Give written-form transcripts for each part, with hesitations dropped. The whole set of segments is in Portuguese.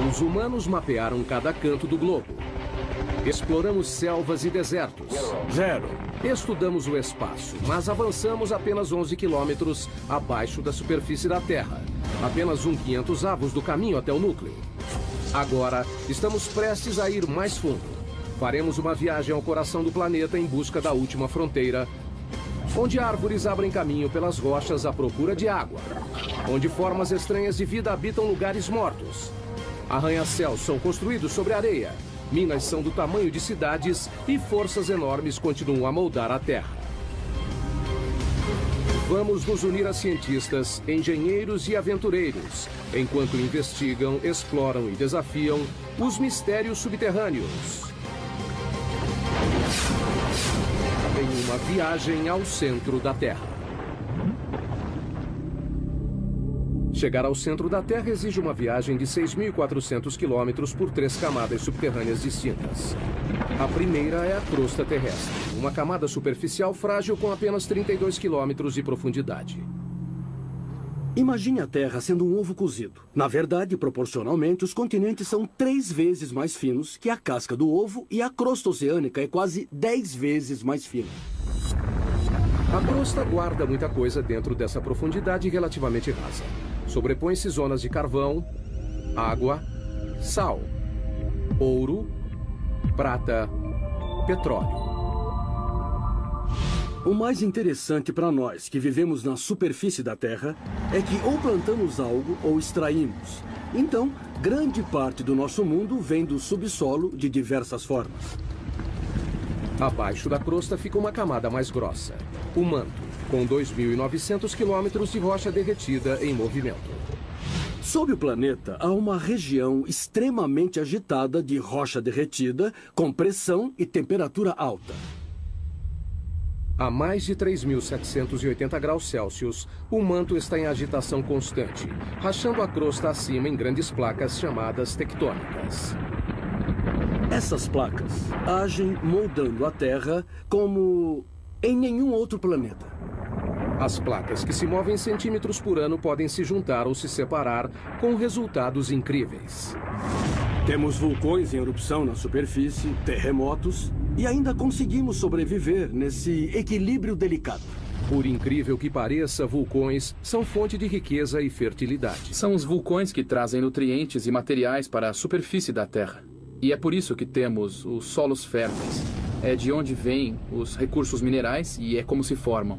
Os humanos mapearam cada canto do globo. Exploramos selvas e desertos. 0. Estudamos o espaço, mas avançamos apenas 11 quilômetros abaixo da superfície da Terra. Apenas 1/500 do caminho até o núcleo. Agora, estamos prestes a ir mais fundo. Faremos uma viagem ao coração do planeta em busca da última fronteira, onde árvores abrem caminho pelas rochas à procura de água, onde formas estranhas de vida habitam lugares mortos. Arranha-céus são construídos sobre areia, minas são do tamanho de cidades e forças enormes continuam a moldar a Terra. Vamos nos unir a cientistas, engenheiros e aventureiros, enquanto investigam, exploram e desafiam os mistérios subterrâneos. Em uma viagem ao centro da Terra. Chegar ao centro da Terra exige uma viagem de 6.400 quilômetros por 3 camadas subterrâneas distintas. A primeira é a crosta terrestre, uma camada superficial frágil com apenas 32 quilômetros de profundidade. Imagine a Terra sendo um ovo cozido. Na verdade, proporcionalmente, os continentes são 3 vezes mais finos que a casca do ovo e a crosta oceânica é quase 10 vezes mais fina. A crosta guarda muita coisa dentro dessa profundidade relativamente rasa. Sobrepõe-se zonas de carvão, água, sal, ouro, prata, petróleo. O mais interessante para nós que vivemos na superfície da Terra é que ou plantamos algo ou extraímos. Então, grande parte do nosso mundo vem do subsolo de diversas formas. Abaixo da crosta fica uma camada mais grossa, o manto, com 2.900 quilômetros de rocha derretida em movimento. Sob o planeta, há uma região extremamente agitada de rocha derretida, com pressão e temperatura alta. A mais de 3.780 graus Celsius, o manto está em agitação constante, rachando a crosta acima em grandes placas chamadas tectônicas. Essas placas agem moldando a Terra como em nenhum outro planeta. As placas que se movem centímetros por ano podem se juntar ou se separar com resultados incríveis. Temos vulcões em erupção na superfície, terremotos, e ainda conseguimos sobreviver nesse equilíbrio delicado. Por incrível que pareça, vulcões são fonte de riqueza e fertilidade. São os vulcões que trazem nutrientes e materiais para a superfície da Terra. E é por isso que temos os solos férteis. É de onde vêm os recursos minerais e é como se formam.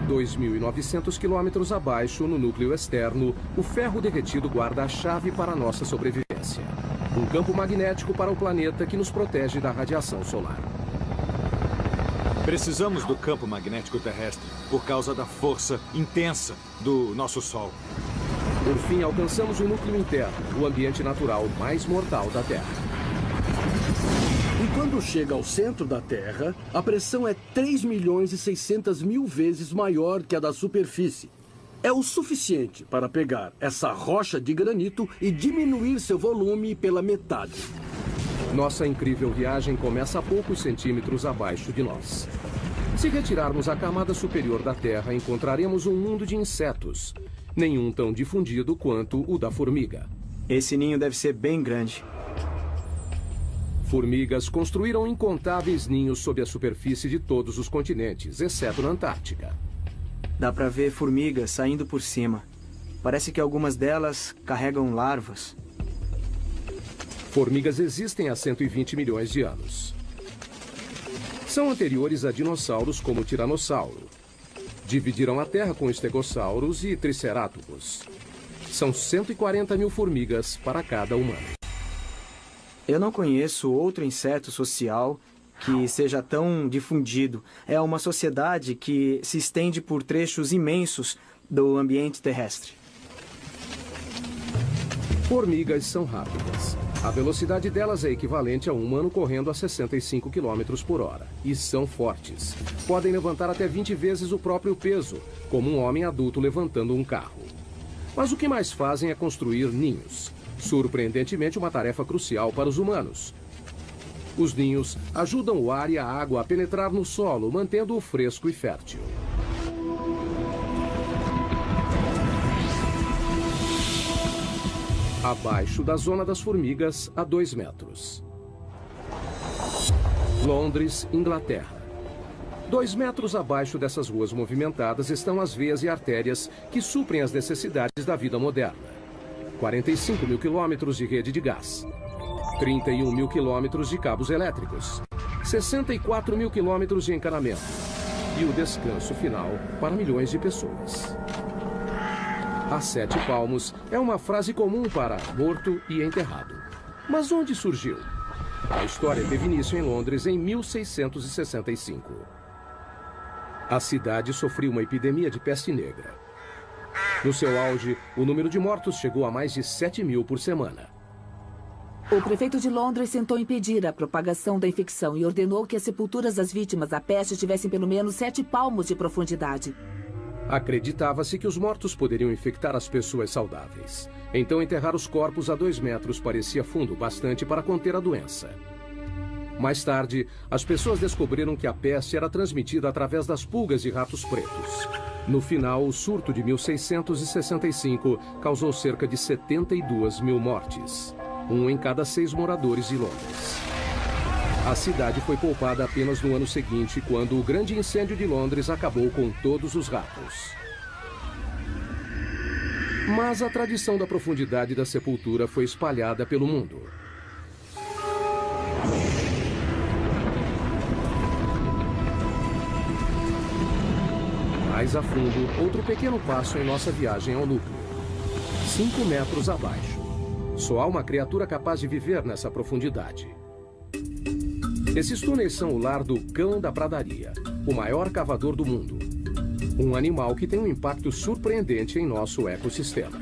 2.900 quilômetros abaixo, no núcleo externo, o ferro derretido guarda a chave para a nossa sobrevivência. Um campo magnético para o planeta que nos protege da radiação solar. Precisamos do campo magnético terrestre por causa da força intensa do nosso Sol. Por fim, alcançamos o núcleo interno, o ambiente natural mais mortal da Terra. E quando chega ao centro da Terra, a pressão é 3.600.000 vezes maior que a da superfície. É o suficiente para pegar essa rocha de granito e diminuir seu volume pela metade. Nossa incrível viagem começa a poucos centímetros abaixo de nós. Se retirarmos a camada superior da Terra, encontraremos um mundo de insetos. Nenhum tão difundido quanto o da formiga. Esse ninho deve ser bem grande. Formigas construíram incontáveis ninhos sob a superfície de todos os continentes, exceto na Antártica. Dá pra ver formigas saindo por cima. Parece que algumas delas carregam larvas. Formigas existem há 120 milhões de anos. São anteriores a dinossauros como o tiranossauro. Dividiram a Terra com estegossauros e tricerátops. São 140 mil formigas para cada humano. Eu não conheço outro inseto social que seja tão difundido. É uma sociedade que se estende por trechos imensos do ambiente terrestre. Formigas são rápidas. A velocidade delas é equivalente a um humano correndo a 65 km por hora. E são fortes. Podem levantar até 20 vezes o próprio peso, como um homem adulto levantando um carro. Mas o que mais fazem é construir ninhos. Surpreendentemente, uma tarefa crucial para os humanos. Os ninhos ajudam o ar e a água a penetrar no solo, mantendo-o fresco e fértil. abaixo da zona das formigas, a 2 metros. Londres, Inglaterra. 2 metros abaixo dessas ruas movimentadas estão as veias e artérias que suprem as necessidades da vida moderna. 45 mil quilômetros de rede de gás. 31 mil quilômetros de cabos elétricos. 64 mil quilômetros de encanamento. E o descanso final para milhões de pessoas. A 7 palmos é uma frase comum para morto e enterrado. Mas onde surgiu? A história teve início em Londres em 1665. A cidade sofreu uma epidemia de peste negra. No seu auge, o número de mortos chegou a mais de 7 mil por semana. O prefeito de Londres tentou impedir a propagação da infecção e ordenou que as sepulturas das vítimas da peste tivessem pelo menos 7 palmos de profundidade. Acreditava-se que os mortos poderiam infectar as pessoas saudáveis. Então, enterrar os corpos a 2 metros parecia fundo bastante para conter a doença. Mais tarde, as pessoas descobriram que a peste era transmitida através das pulgas e ratos pretos. No final, o surto de 1665 causou cerca de 72 mil mortes. 1 em cada 6 moradores de Londres. A cidade foi poupada apenas no ano seguinte, quando o grande incêndio de Londres acabou com todos os ratos. Mas a tradição da profundidade da sepultura foi espalhada pelo mundo. Mais a fundo, outro pequeno passo em nossa viagem ao núcleo. 5 metros abaixo. Só há uma criatura capaz de viver nessa profundidade. Esses túneis são o lar do cão da pradaria, o maior cavador do mundo. Um animal que tem um impacto surpreendente em nosso ecossistema.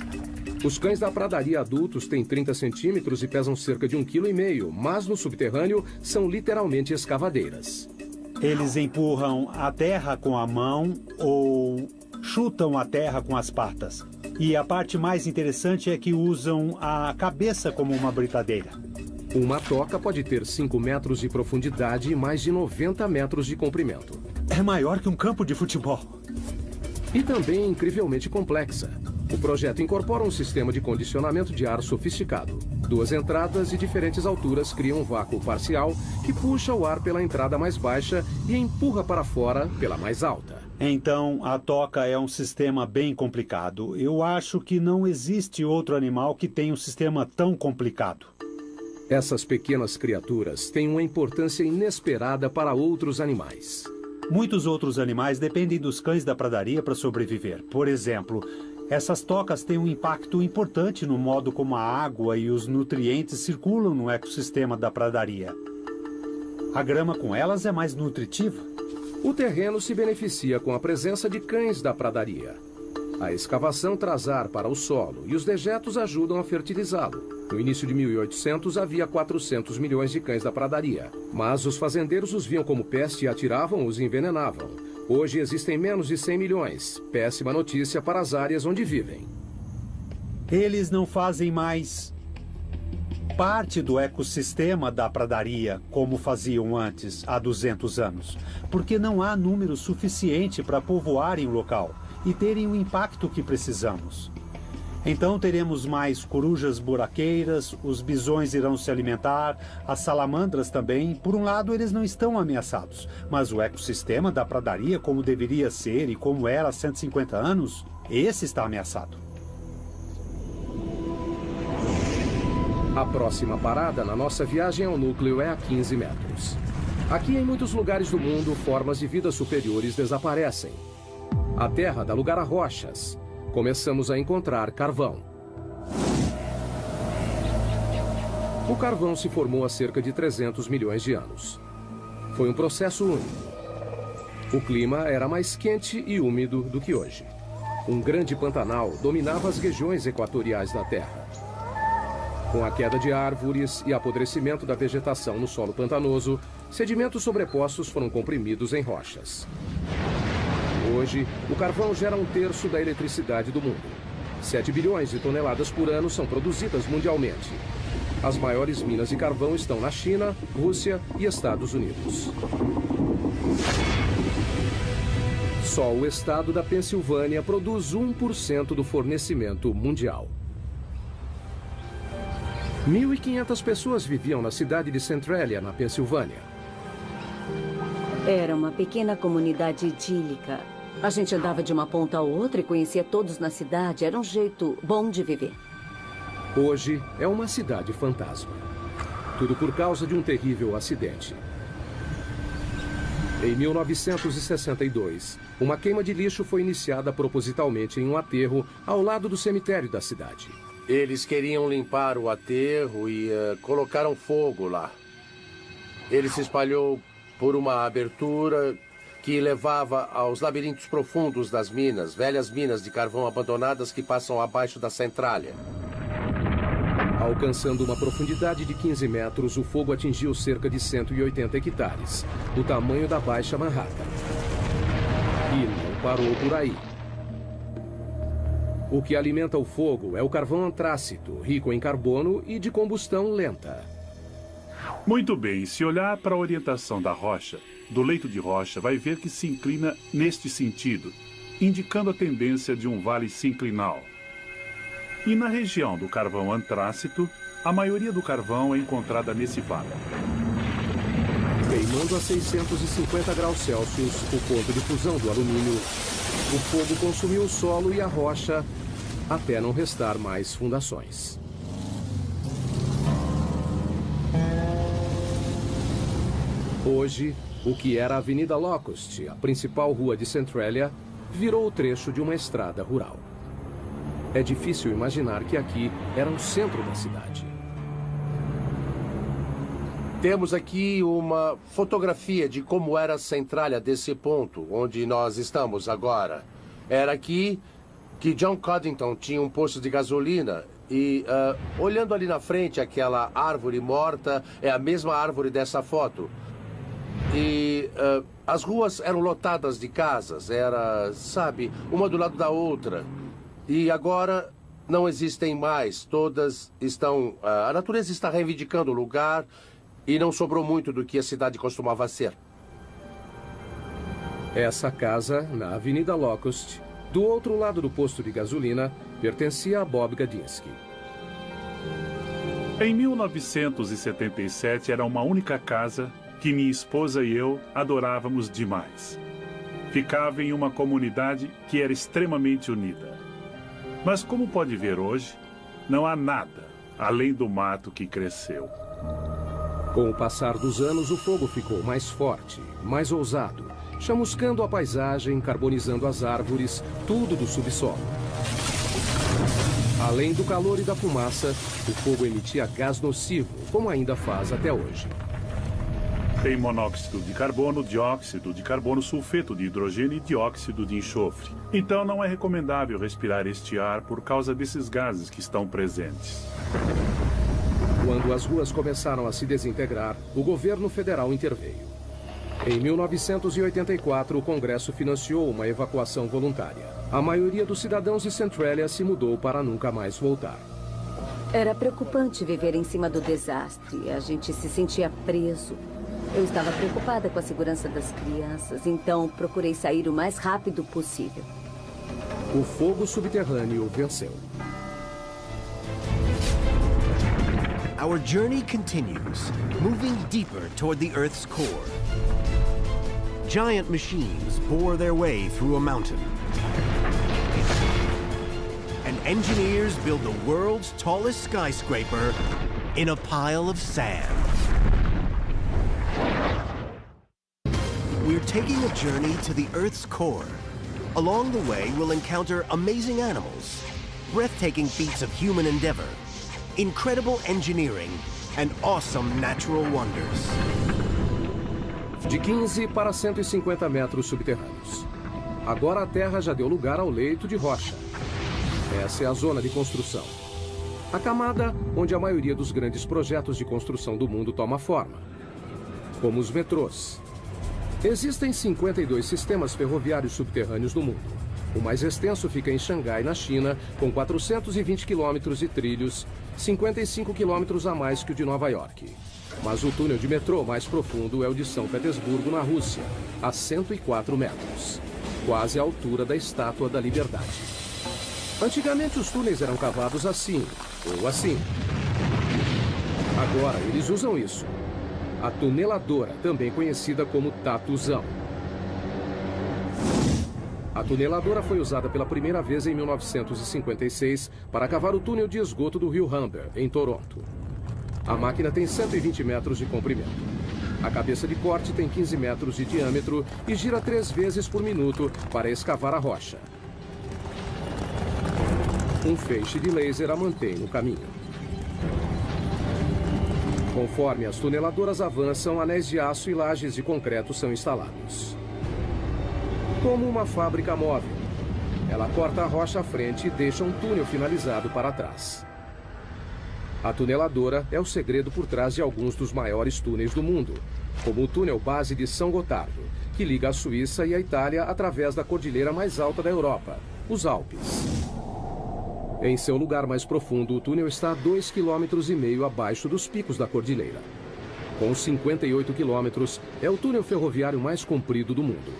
Os cães da pradaria adultos têm 30 centímetros e pesam cerca de 1,5 kg, mas no subterrâneo são literalmente escavadeiras. Eles empurram a terra com a mão ou chutam a terra com as patas. E a parte mais interessante é que usam a cabeça como uma britadeira. Uma toca pode ter 5 metros de profundidade e mais de 90 metros de comprimento. É maior que um campo de futebol. E também incrivelmente complexa. O projeto incorpora um sistema de condicionamento de ar sofisticado. 2 entradas de diferentes alturas criam um vácuo parcial que puxa o ar pela entrada mais baixa e empurra para fora pela mais alta. Então, a toca é um sistema bem complicado. Eu acho que não existe outro animal que tenha um sistema tão complicado. Essas pequenas criaturas têm uma importância inesperada para outros animais. Muitos outros animais dependem dos cães da pradaria para sobreviver. Por exemplo, essas tocas têm um impacto importante no modo como a água e os nutrientes circulam no ecossistema da pradaria. A grama com elas é mais nutritiva. O terreno se beneficia com a presença de cães da pradaria. A escavação traz ar para o solo e os dejetos ajudam a fertilizá-lo. No início de 1800 havia 400 milhões de cães da pradaria, mas os fazendeiros os viam como peste e atiravam ou os envenenavam. Hoje existem menos de 100 milhões. Péssima notícia para as áreas onde vivem. Eles não fazem mais parte do ecossistema da pradaria como faziam antes, há 200 anos, porque não há número suficiente para povoarem o local e terem o impacto que precisamos. Então teremos mais corujas buraqueiras, os bisões irão se alimentar, as salamandras também. Por um lado, eles não estão ameaçados, mas o ecossistema da pradaria, como deveria ser e como era há 150 anos, esse está ameaçado. A próxima parada na nossa viagem ao núcleo é a 15 metros. Aqui, em muitos lugares do mundo, formas de vida superiores desaparecem. A Terra dá lugar a rochas. Começamos a encontrar carvão. O carvão se formou há cerca de 300 milhões de anos. Foi um processo único. O clima era mais quente e úmido do que hoje. Um grande pantanal dominava as regiões equatoriais da Terra. Com a queda de árvores e apodrecimento da vegetação no solo pantanoso, sedimentos sobrepostos foram comprimidos em rochas. Hoje, o carvão gera 1/3 da eletricidade do mundo. 7 bilhões de toneladas por ano são produzidas mundialmente. As maiores minas de carvão estão na China, Rússia e Estados Unidos. Só o estado da Pensilvânia produz 1% do fornecimento mundial. 1.500 pessoas viviam na cidade de Centralia, na Pensilvânia. Era uma pequena comunidade idílica. A gente andava de uma ponta a outra e conhecia todos na cidade. Era um jeito bom de viver. Hoje é uma cidade fantasma. Tudo por causa de um terrível acidente. Em 1962, uma queima de lixo foi iniciada propositalmente em um aterro ao lado do cemitério da cidade. Eles queriam limpar o aterro e colocaram fogo lá. Ele se espalhou por uma abertura que levava aos labirintos profundos das minas, velhas minas de carvão abandonadas que passam abaixo da Centralia. Alcançando uma profundidade de 15 metros, o fogo atingiu cerca de 180 hectares, o tamanho da Baixa Manhattan. E não parou por aí. O que alimenta o fogo é o carvão antrácito, rico em carbono e de combustão lenta. Muito bem, se olhar para a orientação da rocha, do leito de rocha, vai ver que se inclina neste sentido, indicando a tendência de um vale sinclinal. E na região do carvão antrácito, a maioria do carvão é encontrada nesse vale. Queimando a 650 graus Celsius, o ponto de fusão do alumínio, o fogo consumiu o solo e a rocha até não restar mais fundações. Hoje, o que era a Avenida Locust, a principal rua de Centralia, virou o trecho de uma estrada rural. É difícil imaginar que aqui era o centro da cidade. Temos aqui uma fotografia de como era a Centralia desse ponto, onde nós estamos agora. Era aqui que John Coddington tinha um posto de gasolina e, olhando ali na frente, aquela árvore morta é a mesma árvore dessa foto. E as ruas eram lotadas de casas, era, sabe, uma do lado da outra. E agora não existem mais, todas estão... a natureza está reivindicando o lugar e não sobrou muito do que a cidade costumava ser. Essa casa, na Avenida Locust, do outro lado do posto de gasolina, pertencia a Bob Gadinsky. Em 1977 era uma única casa que minha esposa e eu adorávamos demais. Ficava em uma comunidade que era extremamente unida. Mas como pode ver hoje, não há nada além do mato que cresceu. Com o passar dos anos, o fogo ficou mais forte, mais ousado, chamuscando a paisagem, carbonizando as árvores, tudo do subsolo. Além do calor e da fumaça, o fogo emitia gás nocivo, como ainda faz até hoje. Tem monóxido de carbono, dióxido de carbono, sulfeto de hidrogênio e dióxido de enxofre. Então não é recomendável respirar este ar por causa desses gases que estão presentes. Quando as ruas começaram a se desintegrar, o governo federal interveio. Em 1984, o Congresso financiou uma evacuação voluntária. A maioria dos cidadãos de Centralia se mudou para nunca mais voltar. Era preocupante viver em cima do desastre. A gente se sentia preso. Eu estava preocupada com a segurança das crianças, então procurei sair o mais rápido possível. O fogo subterrâneo venceu. Our journey continues, moving deeper toward the Earth's core. Giant machines bore their way through a mountain. And engineers build the world's tallest skyscraper in a pile of sand. We're taking a journey to the Earth's core. Along the way, we'll encounter amazing animals, breathtaking feats of human endeavor, incredible engineering, and awesome natural wonders. De 15 para 150 metros subterrâneos. Agora a Terra já deu lugar ao leito de rocha. Essa é a zona de construção. A camada onde a maioria dos grandes projetos de construção do mundo toma forma. Como os metrôs. Existem 52 sistemas ferroviários subterrâneos no mundo. O mais extenso fica em Xangai, na China, com 420 quilômetros de trilhos, 55 quilômetros a mais que o de Nova York. Mas o túnel de metrô mais profundo é o de São Petersburgo, na Rússia, a 104 metros, quase à altura da Estátua da Liberdade. Antigamente os túneis eram cavados assim, ou assim. Agora eles usam isso. A tuneladora, também conhecida como tatuzão. A tuneladora foi usada pela primeira vez em 1956 para cavar o túnel de esgoto do rio Humber, em Toronto. A máquina tem 120 metros de comprimento. A cabeça de corte tem 15 metros de diâmetro e gira 3 vezes por minuto para escavar a rocha. Um feixe de laser a mantém no caminho. Conforme as tuneladoras avançam, anéis de aço e lajes de concreto são instalados. Como uma fábrica móvel, ela corta a rocha à frente e deixa um túnel finalizado para trás. A tuneladora é o segredo por trás de alguns dos maiores túneis do mundo, como o túnel base de São Gotardo, que liga a Suíça e a Itália através da cordilheira mais alta da Europa, os Alpes. Em seu lugar mais profundo, o túnel está a 2,5 km abaixo dos picos da cordilheira. Com 58 quilômetros, é o túnel ferroviário mais comprido do mundo.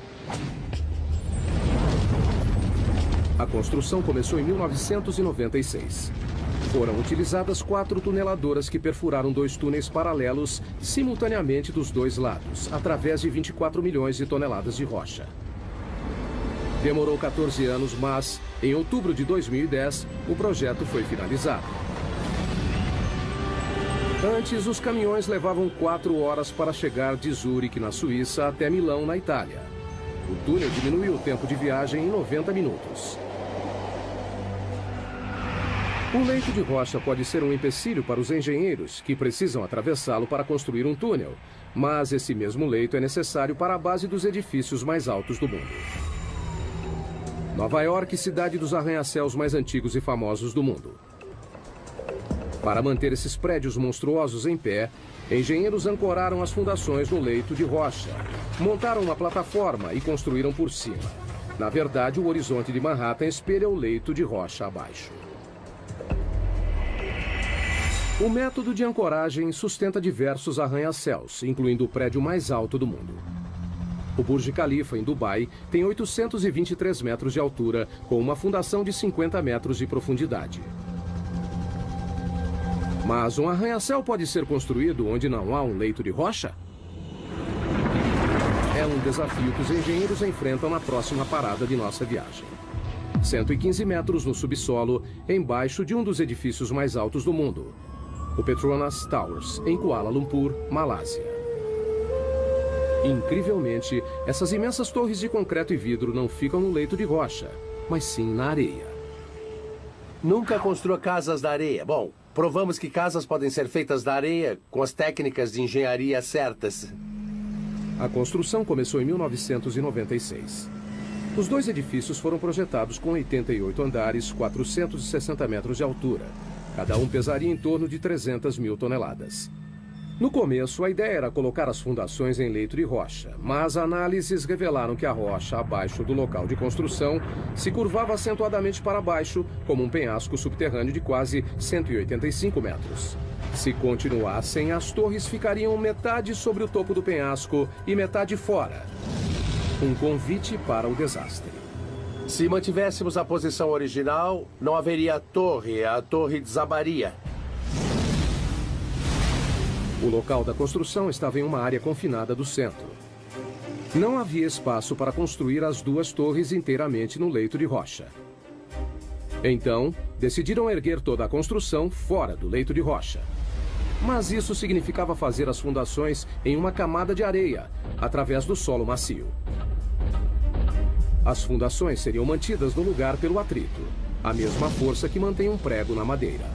A construção começou em 1996. Foram utilizadas 4 tuneladoras que perfuraram 2 túneis paralelos simultaneamente dos 2 lados, através de 24 milhões de toneladas de rocha. Demorou 14 anos, mas, em outubro de 2010, o projeto foi finalizado. Antes, os caminhões levavam 4 horas para chegar de Zurique, na Suíça, até Milão, na Itália. O túnel diminuiu o tempo de viagem em 90 minutos. O leito de rocha pode ser um empecilho para os engenheiros, que precisam atravessá-lo para construir um túnel. Mas esse mesmo leito é necessário para a base dos edifícios mais altos do mundo. Nova York, cidade dos arranha-céus mais antigos e famosos do mundo. Para manter esses prédios monstruosos em pé, engenheiros ancoraram as fundações no leito de rocha, montaram uma plataforma e construíram por cima. Na verdade, o horizonte de Manhattan espelha o leito de rocha abaixo. O método de ancoragem sustenta diversos arranha-céus, incluindo o prédio mais alto do mundo. O Burj Khalifa, em Dubai, tem 823 metros de altura, com uma fundação de 50 metros de profundidade. Mas um arranha-céu pode ser construído onde não há um leito de rocha? É um desafio que os engenheiros enfrentam na próxima parada de nossa viagem. 115 metros no subsolo, embaixo de um dos edifícios mais altos do mundo, o Petronas Towers, em Kuala Lumpur, Malásia. Incrivelmente, essas imensas torres de concreto e vidro não ficam no leito de rocha, mas sim na areia. Nunca construa casas da areia. Bom, provamos que casas podem ser feitas da areia com as técnicas de engenharia certas. A construção começou em 1996. Os 2 edifícios foram projetados com 88 andares, 460 metros de altura. Cada um pesaria em torno de 300 mil toneladas. No começo, a ideia era colocar as fundações em leito de rocha, mas análises revelaram que a rocha abaixo do local de construção se curvava acentuadamente para baixo, como um penhasco subterrâneo de quase 185 metros. Se continuassem, as torres ficariam metade sobre o topo do penhasco e metade fora. Um convite para o desastre. Se mantivéssemos a posição original, não haveria a torre desabaria. O local da construção estava em uma área confinada do centro. Não havia espaço para construir as 2 torres inteiramente no leito de rocha. Então, decidiram erguer toda a construção fora do leito de rocha. Mas isso significava fazer as fundações em uma camada de areia, através do solo macio. As fundações seriam mantidas no lugar pelo atrito, a mesma força que mantém um prego na madeira.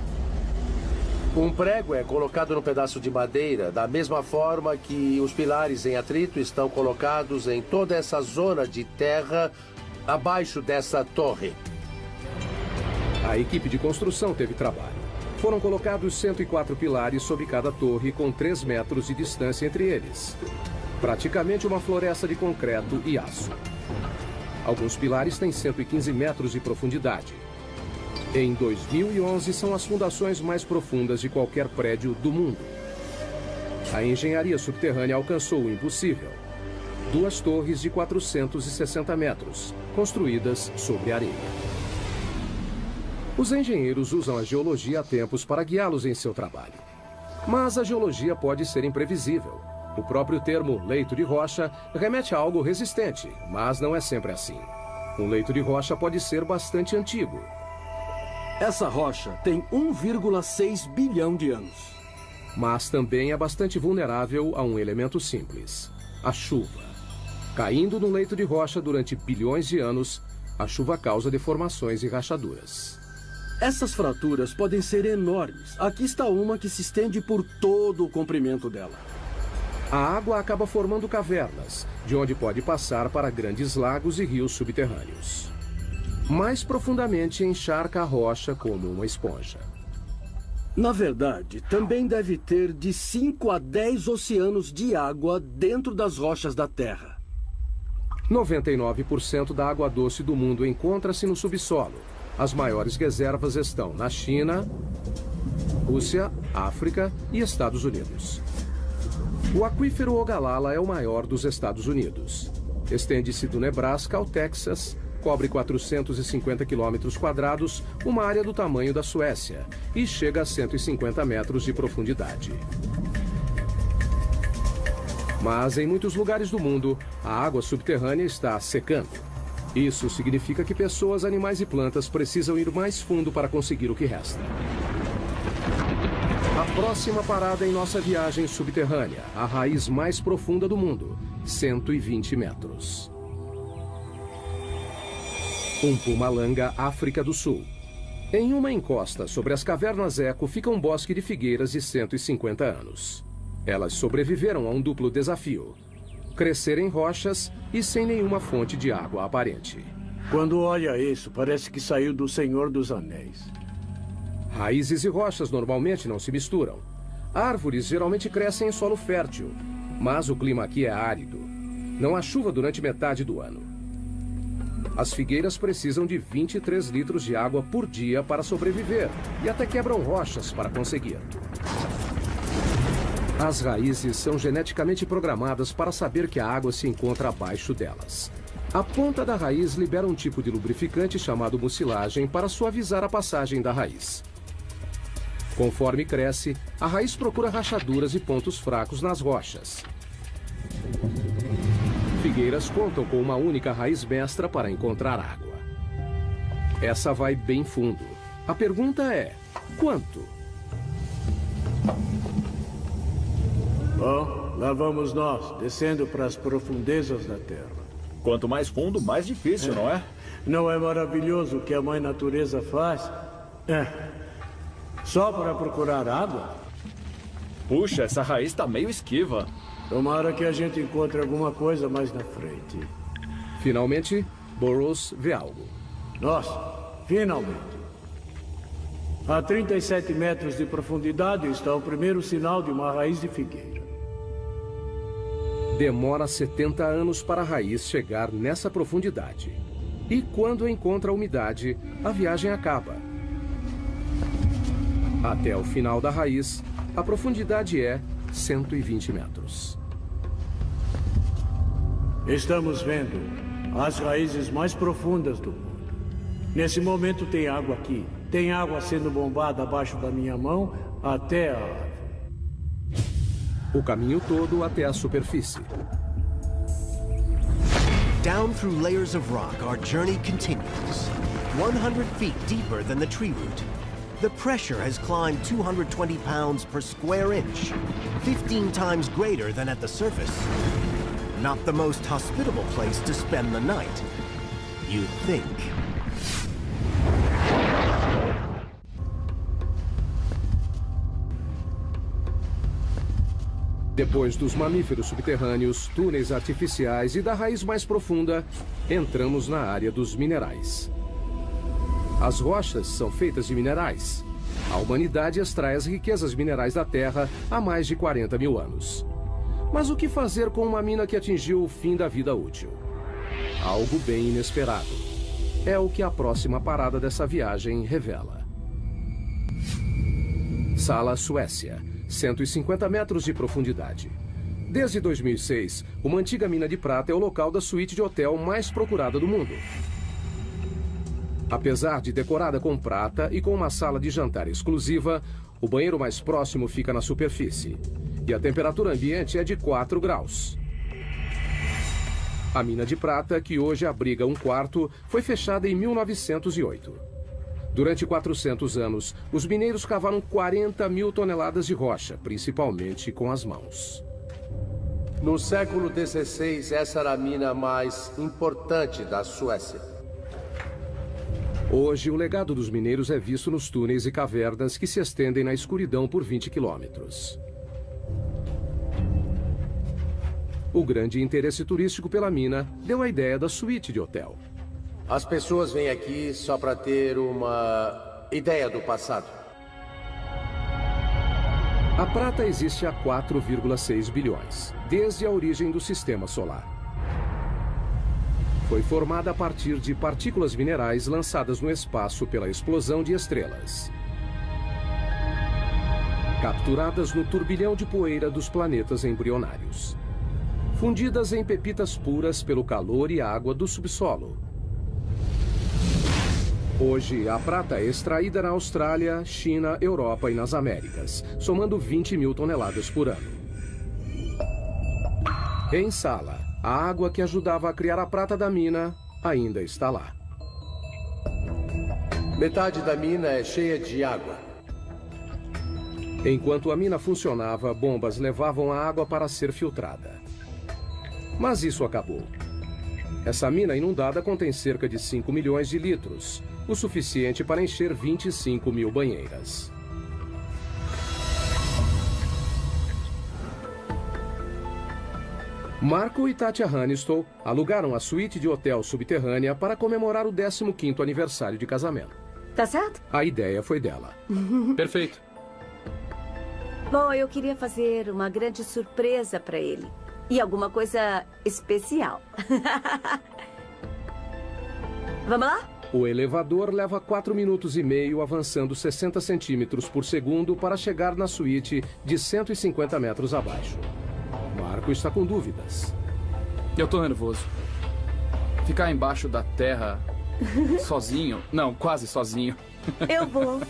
Um prego é colocado no pedaço de madeira da mesma forma que os pilares em atrito estão colocados em toda essa zona de terra abaixo dessa torre. A equipe de construção teve trabalho. Foram colocados 104 pilares sob cada torre, com 3 metros de distância entre eles. Praticamente uma floresta de concreto e aço. Alguns pilares têm 115 metros de profundidade. Em 2011, são as fundações mais profundas de qualquer prédio do mundo. A engenharia subterrânea alcançou o impossível. 2 torres de 460 metros, construídas sobre areia. Os engenheiros usam a geologia há tempos para guiá-los em seu trabalho. Mas a geologia pode ser imprevisível. O próprio termo leito de rocha remete a algo resistente, mas não é sempre assim. Um leito de rocha pode ser bastante antigo. Essa rocha tem 1,6 bilhão de anos. Mas também é bastante vulnerável a um elemento simples: a chuva. Caindo no leito de rocha durante bilhões de anos, a chuva causa deformações e rachaduras. Essas fraturas podem ser enormes. Aqui está uma que se estende por todo o comprimento dela. A água acaba formando cavernas, de onde pode passar para grandes lagos e rios subterrâneos. Mais profundamente, encharca a rocha como uma esponja. Na verdade, também deve ter de 5 a 10 oceanos de água dentro das rochas da Terra. 99% da água doce do mundo encontra-se no subsolo. As maiores reservas estão na China, Rússia, África e Estados Unidos. O aquífero Ogallala é o maior dos Estados Unidos. Estende-se do Nebraska ao Texas, cobre 450 quilômetros quadrados, uma área do tamanho da Suécia, e chega a 150 metros de profundidade. Mas em muitos lugares do mundo, a água subterrânea está secando. Isso significa que pessoas, animais e plantas precisam ir mais fundo para conseguir o que resta. A próxima parada em nossa viagem subterrânea, a raiz mais profunda do mundo, 120 metros. Mpumalanga, África do Sul. Em uma encosta sobre as cavernas Eco fica um bosque de figueiras de 150 anos. Elas sobreviveram a um duplo desafio: crescer em rochas e sem nenhuma fonte de água aparente. Quando olha isso, parece que saiu do Senhor dos Anéis. Raízes e rochas normalmente não se misturam. Árvores geralmente crescem em solo fértil, mas o clima aqui é árido. Não há chuva durante metade do ano. As figueiras precisam de 23 litros de água por dia para sobreviver e até quebram rochas para conseguir. As raízes são geneticamente programadas para saber que a água se encontra abaixo delas. A ponta da raiz libera um tipo de lubrificante chamado mucilagem para suavizar a passagem da raiz. Conforme cresce, a raiz procura rachaduras e pontos fracos nas rochas. Figueiras contam com uma única raiz mestra para encontrar água. Essa vai bem fundo. A pergunta é: quanto? Bom, lá vamos nós, descendo para as profundezas da Terra. Quanto mais fundo, mais difícil, não é? Não é maravilhoso o que a Mãe Natureza faz? Só para procurar água? Puxa, essa raiz está meio esquiva. Tomara que a gente encontre alguma coisa mais na frente. Finalmente, Burroughs vê algo. Nossa, finalmente. A 37 metros de profundidade está o primeiro sinal de uma raiz de figueira. Demora 70 anos para a raiz chegar nessa profundidade. E quando encontra a umidade, a viagem acaba. Até o final da raiz, a profundidade é 120 metros. Estamos vendo as raízes mais profundas do mundo. Nesse momento tem água aqui. Tem água sendo bombada abaixo da minha mão até a árvore. O caminho todo até a superfície. Down through layers of rock, our journey continues. 100 feet deeper than the tree root. The pressure has climbed 220 pounds per square inch, 15 times greater than at the surface. Not the most hospitable place to spend the night, you'd think. Depois dos mamíferos subterrâneos, túneis artificiais e da raiz mais profunda, entramos na área dos minerais. As rochas são feitas de minerais. A humanidade extrai as riquezas minerais da Terra há mais de 40 mil anos. Mas o que fazer com uma mina que atingiu o fim da vida útil? Algo bem inesperado. É o que a próxima parada dessa viagem revela. Sala, Suécia. 150 metros de profundidade. Desde 2006, uma antiga mina de prata é o local da suíte de hotel mais procurada do mundo. Apesar de decorada com prata e com uma sala de jantar exclusiva, o banheiro mais próximo fica na superfície. E a temperatura ambiente é de 4 graus. A mina de prata, que hoje abriga um quarto, foi fechada em 1908. Durante 400 anos, os mineiros cavaram 40 mil toneladas de rocha, principalmente com as mãos. No século XVI, essa era a mina mais importante da Suécia. Hoje, o legado dos mineiros é visto nos túneis e cavernas que se estendem na escuridão por 20 quilômetros. O grande interesse turístico pela mina deu a ideia da suíte de hotel. As pessoas vêm aqui só para ter uma ideia do passado. A prata existe há 4,6 bilhões, desde a origem do sistema solar. Foi formada a partir de partículas minerais lançadas no espaço pela explosão de estrelas. Capturadas no turbilhão de poeira dos planetas embrionários. Fundidas em pepitas puras pelo calor e água do subsolo. Hoje, a prata é extraída na Austrália, China, Europa e nas Américas, somando 20 mil toneladas por ano. Em Sala, a água que ajudava a criar a prata da mina ainda está lá. Metade da mina é cheia de água. Enquanto a mina funcionava, bombas levavam a água para ser filtrada. Mas isso acabou. Essa mina inundada contém cerca de 5 milhões de litros, o suficiente para encher 25 mil banheiras. Marco e Tatya Hannistow alugaram a suíte de hotel subterrânea para comemorar o 15º aniversário de casamento. Tá certo? A ideia foi dela. Perfeito. Bom, eu queria fazer uma grande surpresa para ele. E alguma coisa especial. Vamos lá? O elevador leva 4 minutos e meio avançando 60 centímetros por segundo para chegar na suíte de 150 metros abaixo. Marco está com dúvidas. Eu tô nervoso. Ficar embaixo da terra sozinho? Não, quase sozinho. Eu vou.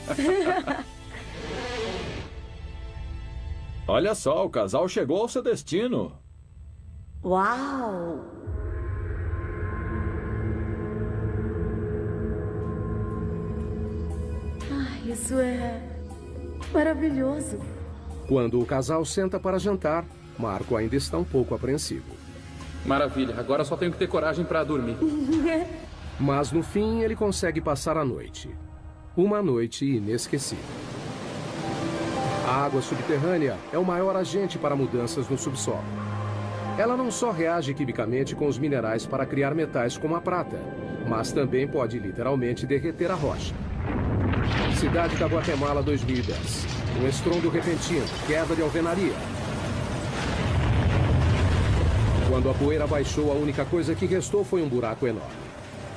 Olha só, o casal chegou ao seu destino. Uau! Ai, isso é maravilhoso. Quando o casal senta para jantar, Marco ainda está um pouco apreensivo. Maravilha, agora só tenho que ter coragem para dormir. Mas no fim ele consegue passar a noite. Uma noite inesquecível. A água subterrânea é o maior agente para mudanças no subsolo. Ela não só reage quimicamente com os minerais para criar metais como a prata, mas também pode literalmente derreter a rocha. Cidade da Guatemala 2010. Um estrondo repentino, queda de alvenaria. Quando a poeira baixou, a única coisa que restou foi um buraco enorme.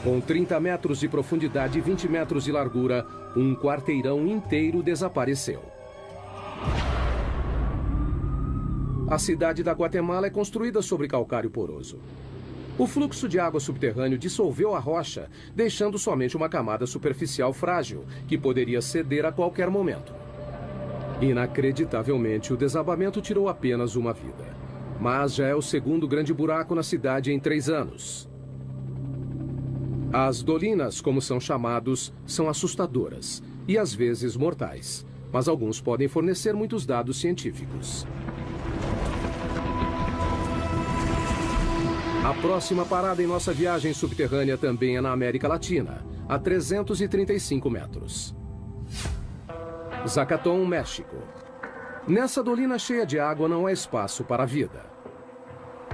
Com 30 metros de profundidade e 20 metros de largura, um quarteirão inteiro desapareceu. A cidade da Guatemala é construída sobre calcário poroso. O fluxo de água subterrâneo dissolveu a rocha, deixando somente uma camada superficial frágil, que poderia ceder a qualquer momento. Inacreditavelmente, o desabamento tirou apenas uma vida. Mas já é o segundo grande buraco na cidade em 3 anos. As dolinas, como são chamados, são assustadoras e às vezes mortais, mas alguns podem fornecer muitos dados científicos. A próxima parada em nossa viagem subterrânea também é na América Latina, a 335 metros. Zacatón, México. Nessa dolina cheia de água não há espaço para a vida.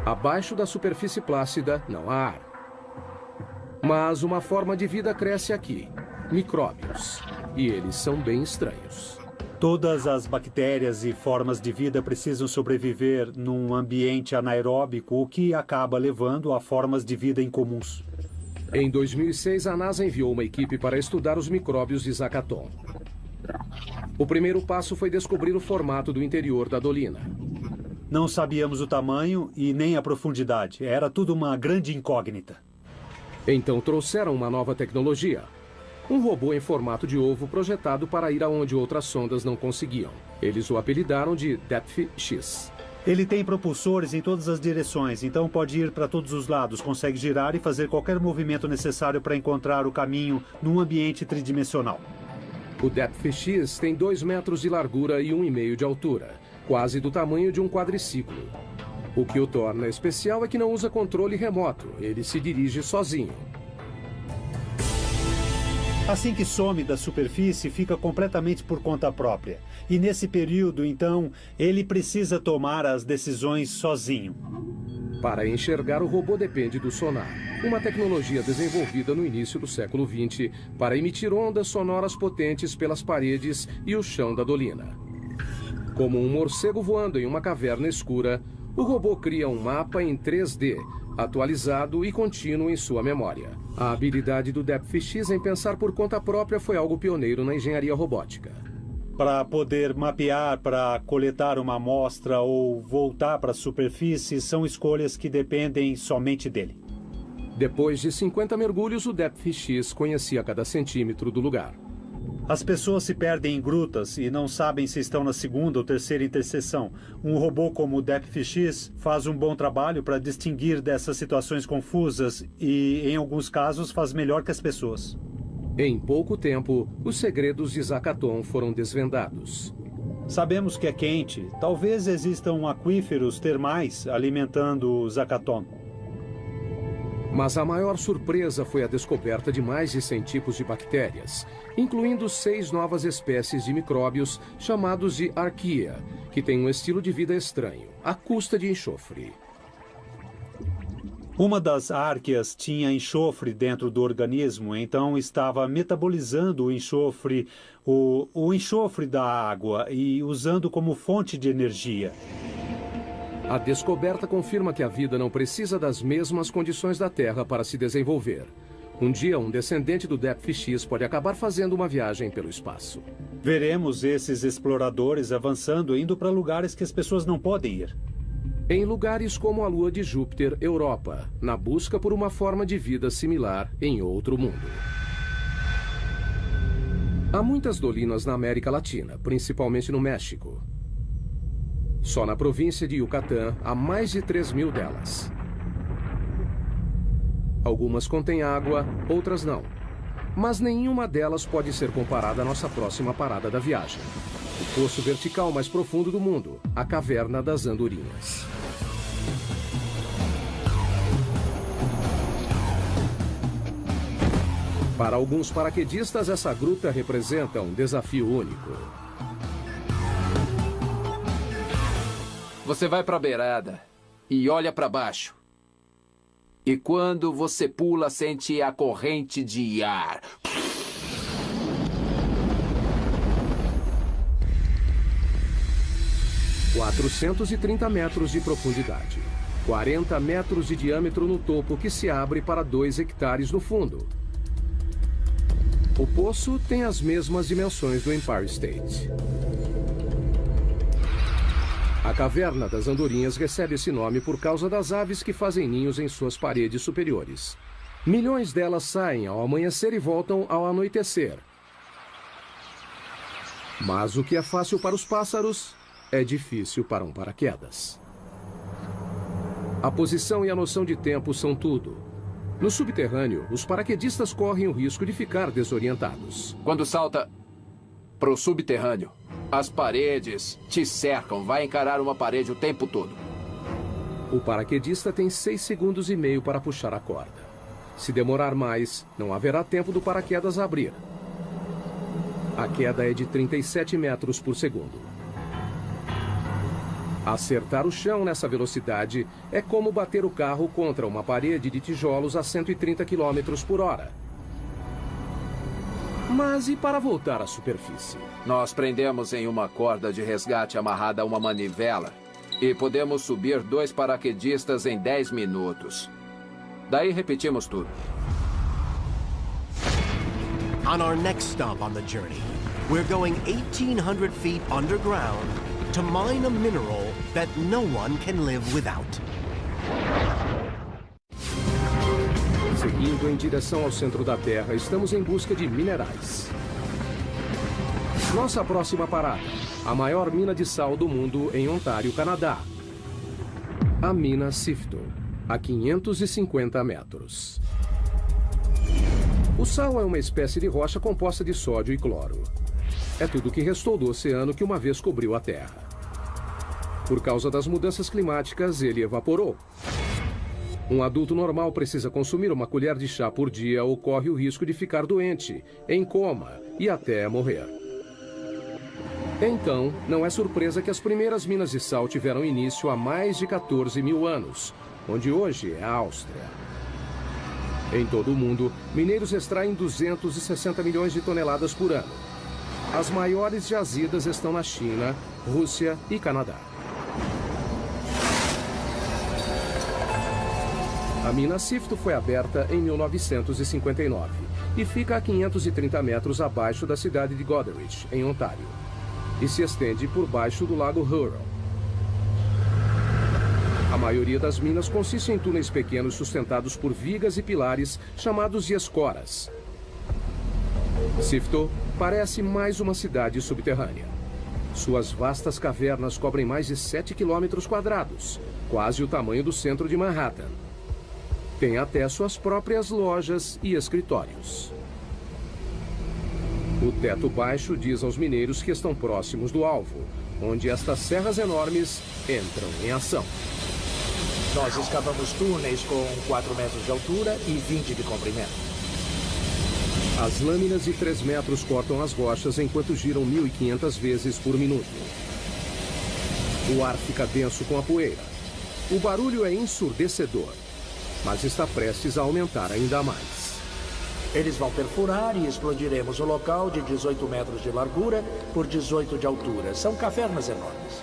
Abaixo da superfície plácida não há ar. Mas uma forma de vida cresce aqui, micróbios. E eles são bem estranhos. Todas as bactérias e formas de vida precisam sobreviver num ambiente anaeróbico, o que acaba levando a formas de vida incomuns. Em 2006, a NASA enviou uma equipe para estudar os micróbios de Zacatón. O primeiro passo foi descobrir o formato do interior da dolina. Não sabíamos o tamanho e nem a profundidade. Era tudo uma grande incógnita. Então trouxeram uma nova tecnologia, Um robô em formato de ovo projetado para ir aonde outras sondas não conseguiam. Eles o apelidaram de Depth X. Ele tem propulsores em todas as direções, então pode ir para todos os lados, consegue girar e fazer qualquer movimento necessário para encontrar o caminho num ambiente tridimensional. O Depth X tem 2 metros de largura e 1,5 de altura, quase do tamanho de um quadriciclo. O que o torna especial é que não usa controle remoto, ele se dirige sozinho. Assim que some da superfície, fica completamente por conta própria. E nesse período, então, ele precisa tomar as decisões sozinho. Para enxergar, o robô depende do sonar, uma tecnologia desenvolvida no início do século XX para emitir ondas sonoras potentes pelas paredes e o chão da dolina. Como um morcego voando em uma caverna escura, o robô cria um mapa em 3D, atualizado e contínuo em sua memória. A habilidade do Depth X em pensar por conta própria foi algo pioneiro na engenharia robótica. Para poder mapear, para coletar uma amostra ou voltar para a superfície, são escolhas que dependem somente dele. Depois de 50 mergulhos, o Depth X conhecia cada centímetro do lugar. As pessoas se perdem em grutas e não sabem se estão na segunda ou terceira interseção. Um robô como o Depth X faz um bom trabalho para distinguir dessas situações confusas e, em alguns casos, faz melhor que as pessoas. Em pouco tempo, os segredos de Zakaton foram desvendados. Sabemos que é quente. Talvez existam aquíferos termais alimentando Zakaton. Mas a maior surpresa foi a descoberta de mais de 100 tipos de bactérias, incluindo 6 novas espécies de micróbios chamados de arqueia, que têm um estilo de vida estranho, à custa de enxofre. Uma das árqueas tinha enxofre dentro do organismo, então estava metabolizando o enxofre, o enxofre da água e usando como fonte de energia. A descoberta confirma que a vida não precisa das mesmas condições da Terra para se desenvolver. Um dia, um descendente do Depth X pode acabar fazendo uma viagem pelo espaço. Veremos esses exploradores avançando, indo para lugares que as pessoas não podem ir. Em lugares como a Lua de Júpiter, Europa, na busca por uma forma de vida similar em outro mundo. Há muitas dolinas na América Latina, principalmente no México. Só na província de Yucatán há mais de 3.000 delas. Algumas contêm água, outras não. Mas nenhuma delas pode ser comparada à nossa próxima parada da viagem. O poço vertical mais profundo do mundo, a Caverna das Andorinhas. Para alguns paraquedistas, essa gruta representa um desafio único. Você vai para a beirada e olha para baixo. E quando você pula, sente a corrente de ar. – 430 metros de profundidade. 40 metros de diâmetro no topo, que se abre para 2 hectares no fundo. O poço tem as mesmas dimensões do Empire State. A Caverna das Andorinhas recebe esse nome por causa das aves que fazem ninhos em suas paredes superiores. Milhões delas saem ao amanhecer e voltam ao anoitecer. Mas o que é fácil para os pássaros é difícil para um paraquedas. A posição e a noção de tempo são tudo. No subterrâneo, os paraquedistas correm o risco de ficar desorientados. Quando salta para o subterrâneo, as paredes te cercam. Vai encarar uma parede o tempo todo. O paraquedista tem 6 segundos e meio para puxar a corda. Se demorar mais, não haverá tempo do paraquedas abrir. A queda é de 37 metros por segundo. Acertar o chão nessa velocidade é como bater o carro contra uma parede de tijolos a 130 km por hora. Mas e para voltar à superfície? Nós prendemos em uma corda de resgate amarrada a uma manivela e podemos subir 2 paraquedistas em 10 minutos. Daí repetimos tudo. On our next stop on the journey, we're going 1,800 feet underground to mine a mineral that no one can live without. Seguindo indo em direção ao centro da Terra. Estamos em busca de minerais. Nossa próxima parada, a maior mina de sal do mundo em Ontário, Canadá. A mina Sifto, a 550 metros. O sal é uma espécie de rocha composta de sódio e cloro. É tudo o que restou do oceano que uma vez cobriu a Terra. Por causa das mudanças climáticas, ele evaporou. Um adulto normal precisa consumir uma colher de chá por dia ou corre o risco de ficar doente, em coma e até morrer. Então, não é surpresa que as primeiras minas de sal tiveram início há mais de 14 mil anos, onde hoje é a Áustria. Em todo o mundo, mineiros extraem 260 milhões de toneladas por ano. As maiores jazidas estão na China, Rússia e Canadá. A mina Sifto foi aberta em 1959 e fica a 530 metros abaixo da cidade de Goderich, em Ontário, e se estende por baixo do lago Huron. A maioria das minas consiste em túneis pequenos sustentados por vigas e pilares chamados de escoras. Sifto parece mais uma cidade subterrânea. Suas vastas cavernas cobrem mais de 7 quilômetros quadrados, quase o tamanho do centro de Manhattan. Tem até suas próprias lojas e escritórios. O teto baixo diz aos mineiros que estão próximos do alvo, onde estas serras enormes entram em ação. Nós escavamos túneis com 4 metros de altura e 20 de comprimento. As lâminas de 3 metros cortam as rochas enquanto giram 1.500 vezes por minuto. O ar fica denso com a poeira. O barulho é ensurdecedor, mas está prestes a aumentar ainda mais. Eles vão perfurar e explodiremos o local de 18 metros de largura por 18 de altura. São cavernas enormes.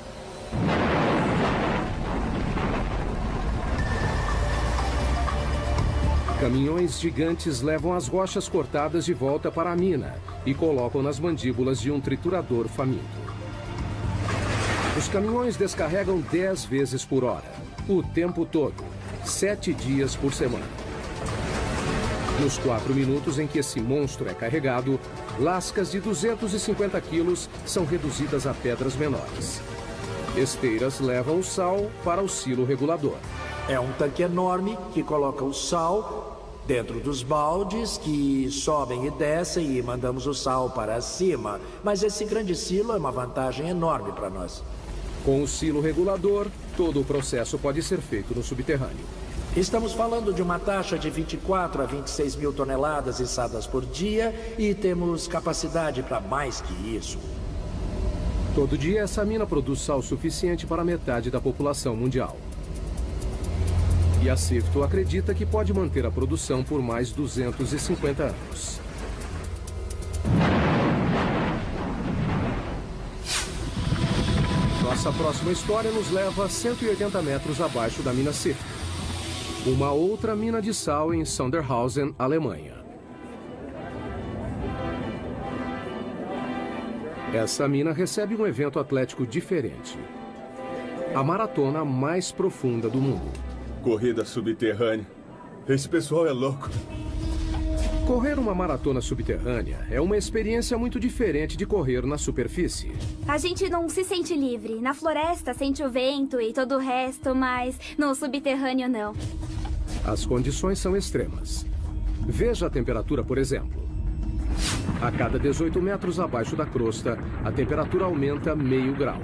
Caminhões gigantes levam as rochas cortadas de volta para a mina e colocam nas mandíbulas de um triturador faminto. Os caminhões descarregam 10 vezes por hora, o tempo todo, 7 dias por semana. Nos 4 minutos em que esse monstro é carregado, lascas de 250 quilos são reduzidas a pedras menores. Esteiras levam o sal para o silo regulador. É um tanque enorme que coloca o sal dentro dos baldes que sobem e descem e mandamos o sal para cima. Mas esse grande silo é uma vantagem enorme para nós. Com o silo regulador, todo o processo pode ser feito no subterrâneo. Estamos falando de uma taxa de 24 a 26 mil toneladas içadas por dia e temos capacidade para mais que isso. Todo dia, essa mina produz sal suficiente para metade da população mundial. E a Sifto acredita que pode manter a produção por mais 250 anos. Nossa próxima história nos leva a 180 metros abaixo da mina Sifto. Uma outra mina de sal em Sondershausen, Alemanha. Essa mina recebe um evento atlético diferente. A maratona mais profunda do mundo. Corrida subterrânea. Esse pessoal é louco. Correr uma maratona subterrânea é uma experiência muito diferente de correr na superfície. A gente não se sente livre. Na floresta sente o vento e todo o resto, mas no subterrâneo não. As condições são extremas. Veja a temperatura, por exemplo. A cada 18 metros abaixo da crosta, a temperatura aumenta meio grau.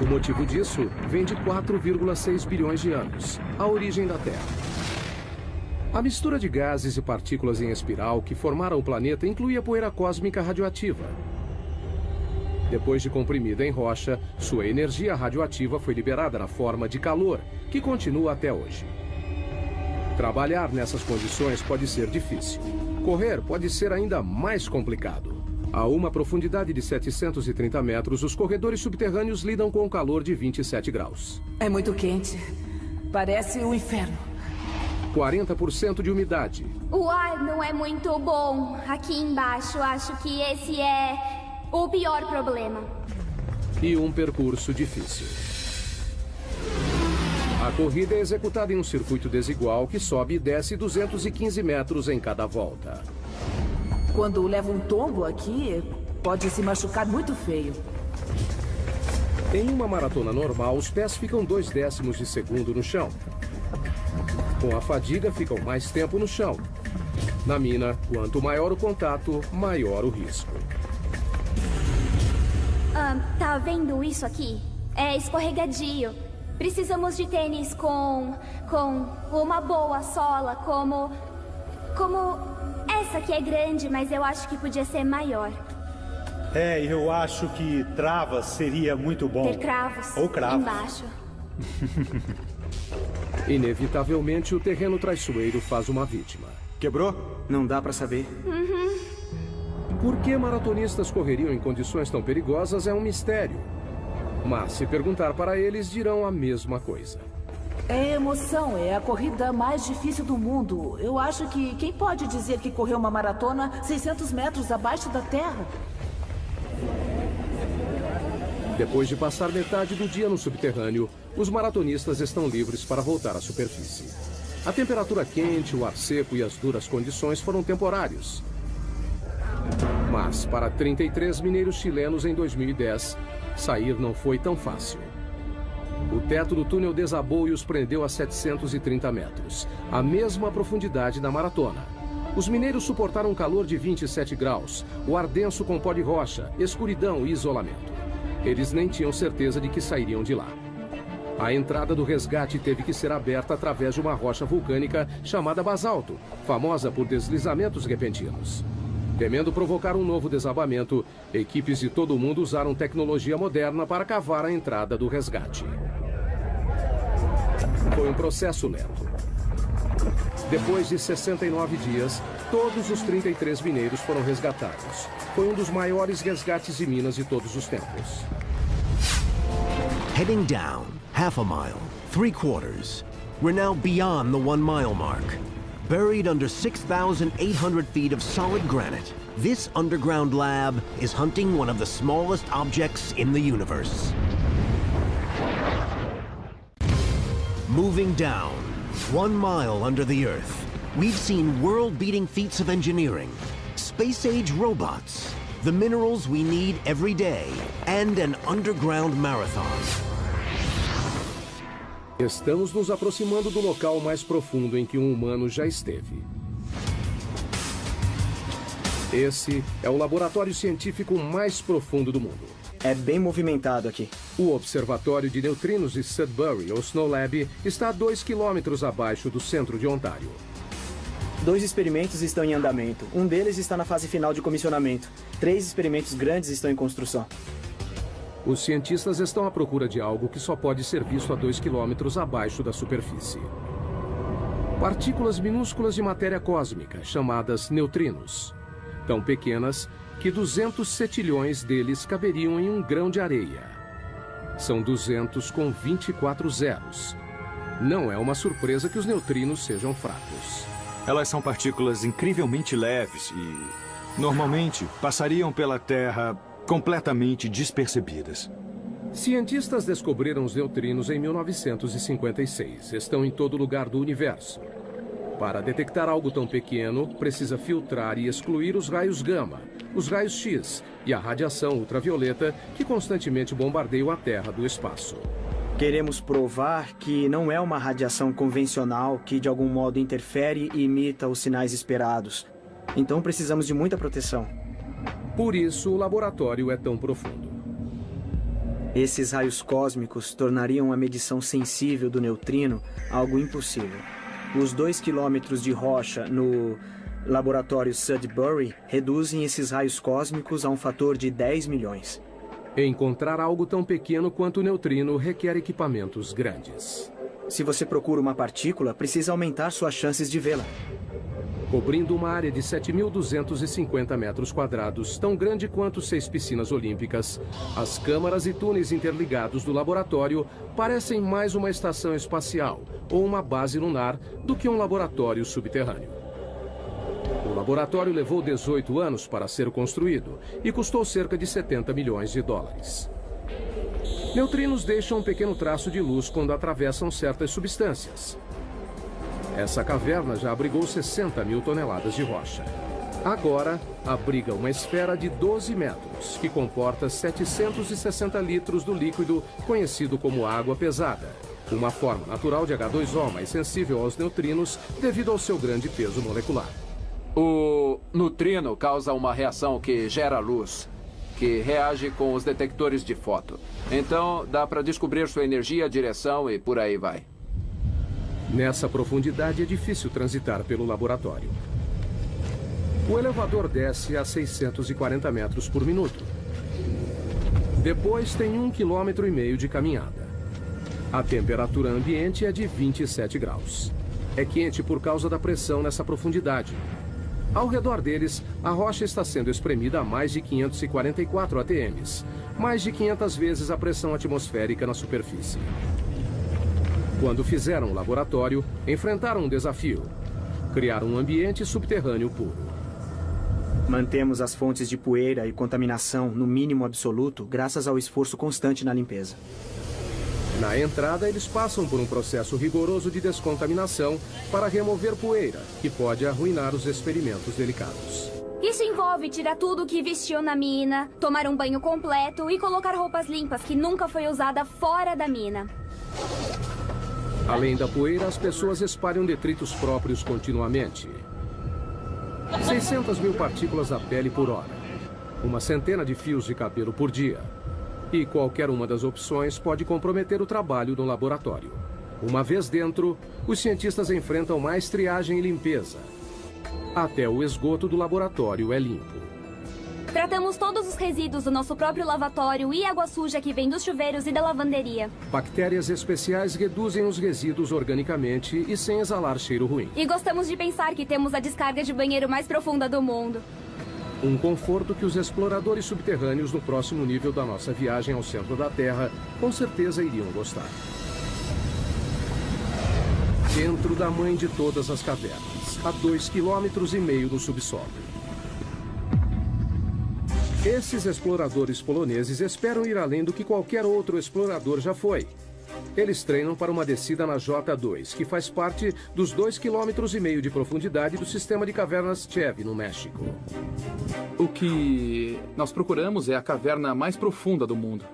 O motivo disso vem de 4,6 bilhões de anos, a origem da Terra. A mistura de gases e partículas em espiral que formaram o planeta incluía poeira cósmica radioativa. Depois de comprimida em rocha, sua energia radioativa foi liberada na forma de calor, que continua até hoje. Trabalhar nessas condições pode ser difícil. Correr pode ser ainda mais complicado. A uma profundidade de 730 metros, os corredores subterrâneos lidam com um calor de 27 graus. É muito quente. Parece um inferno. 40% de umidade. O ar não é muito bom. Aqui embaixo, acho que esse é o pior problema. E um percurso difícil. A corrida é executada em um circuito desigual que sobe e desce 215 metros em cada volta. Quando leva um tombo aqui, pode se machucar muito feio. Em uma maratona normal, os pés ficam 0,2 de segundo no chão. Com a fadiga, ficam mais tempo no chão. Na mina, quanto maior o contato, maior o risco. Tá vendo isso aqui? É escorregadio. Precisamos de tênis com uma boa sola, como essa que é grande, mas eu acho que podia ser maior. Eu acho que travas seria muito bom. Ter cravos. Ou cravos. Embaixo. Inevitavelmente, o terreno traiçoeiro faz uma vítima. Quebrou? Não dá pra saber. Por que maratonistas correriam em condições tão perigosas é um mistério. Mas se perguntar para eles, dirão a mesma coisa. É emoção, é a corrida mais difícil do mundo. Eu acho que quem pode dizer que correu uma maratona 600 metros abaixo da terra? Depois de passar metade do dia no subterrâneo, os maratonistas estão livres para voltar à superfície. A temperatura quente, o ar seco e as duras condições foram temporários. Mas para 33 mineiros chilenos em 2010, sair não foi tão fácil. O teto do túnel desabou e os prendeu a 730 metros, a mesma profundidade da maratona. Os mineiros suportaram um calor de 27 graus, o ar denso com pó de rocha, escuridão e isolamento. Eles nem tinham certeza de que sairiam de lá. A entrada do resgate teve que ser aberta através de uma rocha vulcânica chamada basalto, famosa por deslizamentos repentinos. Temendo provocar um novo desabamento, equipes de todo o mundo usaram tecnologia moderna para cavar a entrada do resgate. Foi um processo lento. Depois de 69 dias, todos os 33 mineiros foram resgatados. Foi um dos maiores resgates de minas de todos os tempos. Heading down, half a mile, 3/4. We're now beyond the 1 mile mark. Buried under 6,800 feet of solid granite, this underground lab is hunting one of the smallest objects in the universe. Moving down, 1 mile under the Earth, we've seen world-beating feats of engineering, space-age robots, the minerals we need every day, and an underground marathon. Estamos nos aproximando do local mais profundo em que um humano já esteve. Esse é o laboratório científico mais profundo do mundo. É bem movimentado aqui. O Observatório de Neutrinos de Sudbury, ou Snow Lab, está a 2 quilômetros abaixo do centro de Ontário. 2 experimentos estão em andamento. Um deles está na fase final de comissionamento. 3 experimentos grandes estão em construção. Os cientistas estão à procura de algo que só pode ser visto a 2 quilômetros abaixo da superfície. Partículas minúsculas de matéria cósmica, chamadas neutrinos. Tão pequenas que 200 setilhões deles caberiam em um grão de areia. São 200 com 24 zeros. Não é uma surpresa que os neutrinos sejam fracos. Elas são partículas incrivelmente leves e, normalmente, passariam pela Terra completamente despercebidas. Cientistas descobriram os neutrinos em 1956. Estão em todo lugar do universo. Para detectar algo tão pequeno, precisa filtrar e excluir os raios gama, os raios X e a radiação ultravioleta que constantemente bombardeiam a Terra do espaço. Queremos provar que não é uma radiação convencional que de algum modo interfere e imita os sinais esperados. Então precisamos de muita proteção. Por isso, o laboratório é tão profundo. Esses raios cósmicos tornariam a medição sensível do neutrino algo impossível. Os 2 quilômetros de rocha no laboratório Sudbury reduzem esses raios cósmicos a um fator de 10 milhões. Encontrar algo tão pequeno quanto o neutrino requer equipamentos grandes. Se você procura uma partícula, precisa aumentar suas chances de vê-la. Cobrindo uma área de 7.250 metros quadrados, tão grande quanto 6 piscinas olímpicas, as câmaras e túneis interligados do laboratório parecem mais uma estação espacial ou uma base lunar do que um laboratório subterrâneo. O laboratório levou 18 anos para ser construído e custou cerca de 70 milhões de dólares. Neutrinos deixam um pequeno traço de luz quando atravessam certas substâncias. Essa caverna já abrigou 60 mil toneladas de rocha. Agora, abriga uma esfera de 12 metros, que comporta 760 litros do líquido conhecido como água pesada, uma forma natural de H2O mais sensível aos neutrinos devido ao seu grande peso molecular. O neutrino causa uma reação que gera luz, que reage com os detectores de foto. Então, dá para descobrir sua energia, direção e por aí vai. Nessa profundidade é difícil transitar pelo laboratório. O elevador desce a 640 metros por minuto. Depois tem 1,5 km de caminhada. A temperatura ambiente é de 27 graus. É quente por causa da pressão nessa profundidade. Ao redor deles, a rocha está sendo espremida a mais de 544 atms, mais de 500 vezes a pressão atmosférica na superfície. Quando fizeram o laboratório, enfrentaram um desafio: criar um ambiente subterrâneo puro. Mantemos as fontes de poeira e contaminação no mínimo absoluto graças ao esforço constante na limpeza. Na entrada, eles passam por um processo rigoroso de descontaminação para remover poeira, que pode arruinar os experimentos delicados. Isso envolve tirar tudo que vestiu na mina, tomar um banho completo e colocar roupas limpas que nunca foi usada fora da mina. Além da poeira, as pessoas espalham detritos próprios continuamente. 600 mil partículas da pele por hora. Uma centena de fios de cabelo por dia. E qualquer uma das opções pode comprometer o trabalho no laboratório. Uma vez dentro, os cientistas enfrentam mais triagem e limpeza. Até o esgoto do laboratório é limpo. Tratamos todos os resíduos do nosso próprio lavatório e água suja que vem dos chuveiros e da lavanderia. Bactérias especiais reduzem os resíduos organicamente e sem exalar cheiro ruim. E gostamos de pensar que temos a descarga de banheiro mais profunda do mundo. Um conforto que os exploradores subterrâneos no próximo nível da nossa viagem ao centro da Terra com certeza iriam gostar. Dentro da mãe de todas as cavernas, a 2,5 km no subsolo. Esses exploradores poloneses esperam ir além do que qualquer outro explorador já foi. Eles treinam para uma descida na J2, que faz parte dos 2,5 km de profundidade do sistema de cavernas Chev, no México. O que nós procuramos é a caverna mais profunda do mundo.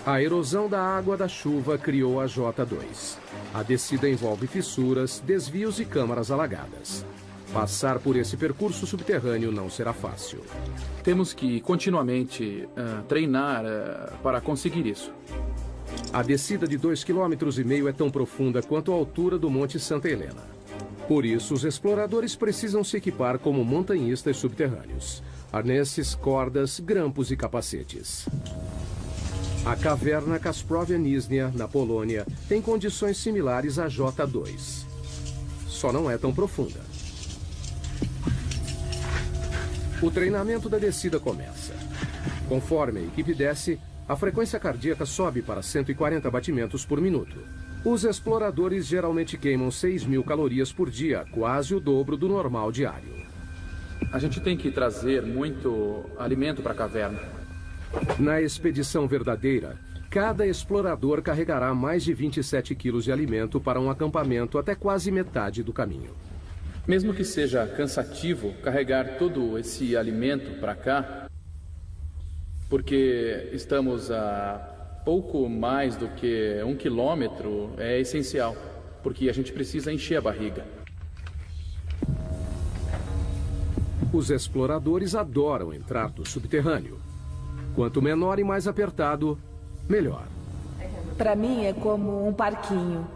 A erosão da água da chuva criou a J2. A descida envolve fissuras, desvios e câmaras alagadas. Passar por esse percurso subterrâneo não será fácil. Temos que continuamente treinar para conseguir isso. A descida de 2,5 km é tão profunda quanto a altura do Monte Santa Helena. Por isso, os exploradores precisam se equipar como montanhistas subterrâneos. Arnesses, cordas, grampos e capacetes. A caverna Kasprowy Nizhnia, na Polônia, tem condições similares à J2. Só não é tão profunda. O treinamento da descida começa. Conforme a equipe desce, a frequência cardíaca sobe para 140 batimentos por minuto. Os exploradores geralmente queimam 6.000 calorias por dia, quase o dobro do normal diário. A gente tem que trazer muito alimento para a caverna. Na expedição verdadeira, cada explorador carregará mais de 27 quilos de alimento para um acampamento até quase metade do caminho. Mesmo que seja cansativo carregar todo esse alimento para cá, porque estamos a pouco mais do que 1 quilômetro, é essencial, porque a gente precisa encher a barriga. Os exploradores adoram entrar no subterrâneo. Quanto menor e mais apertado, melhor. Para mim é como um parquinho.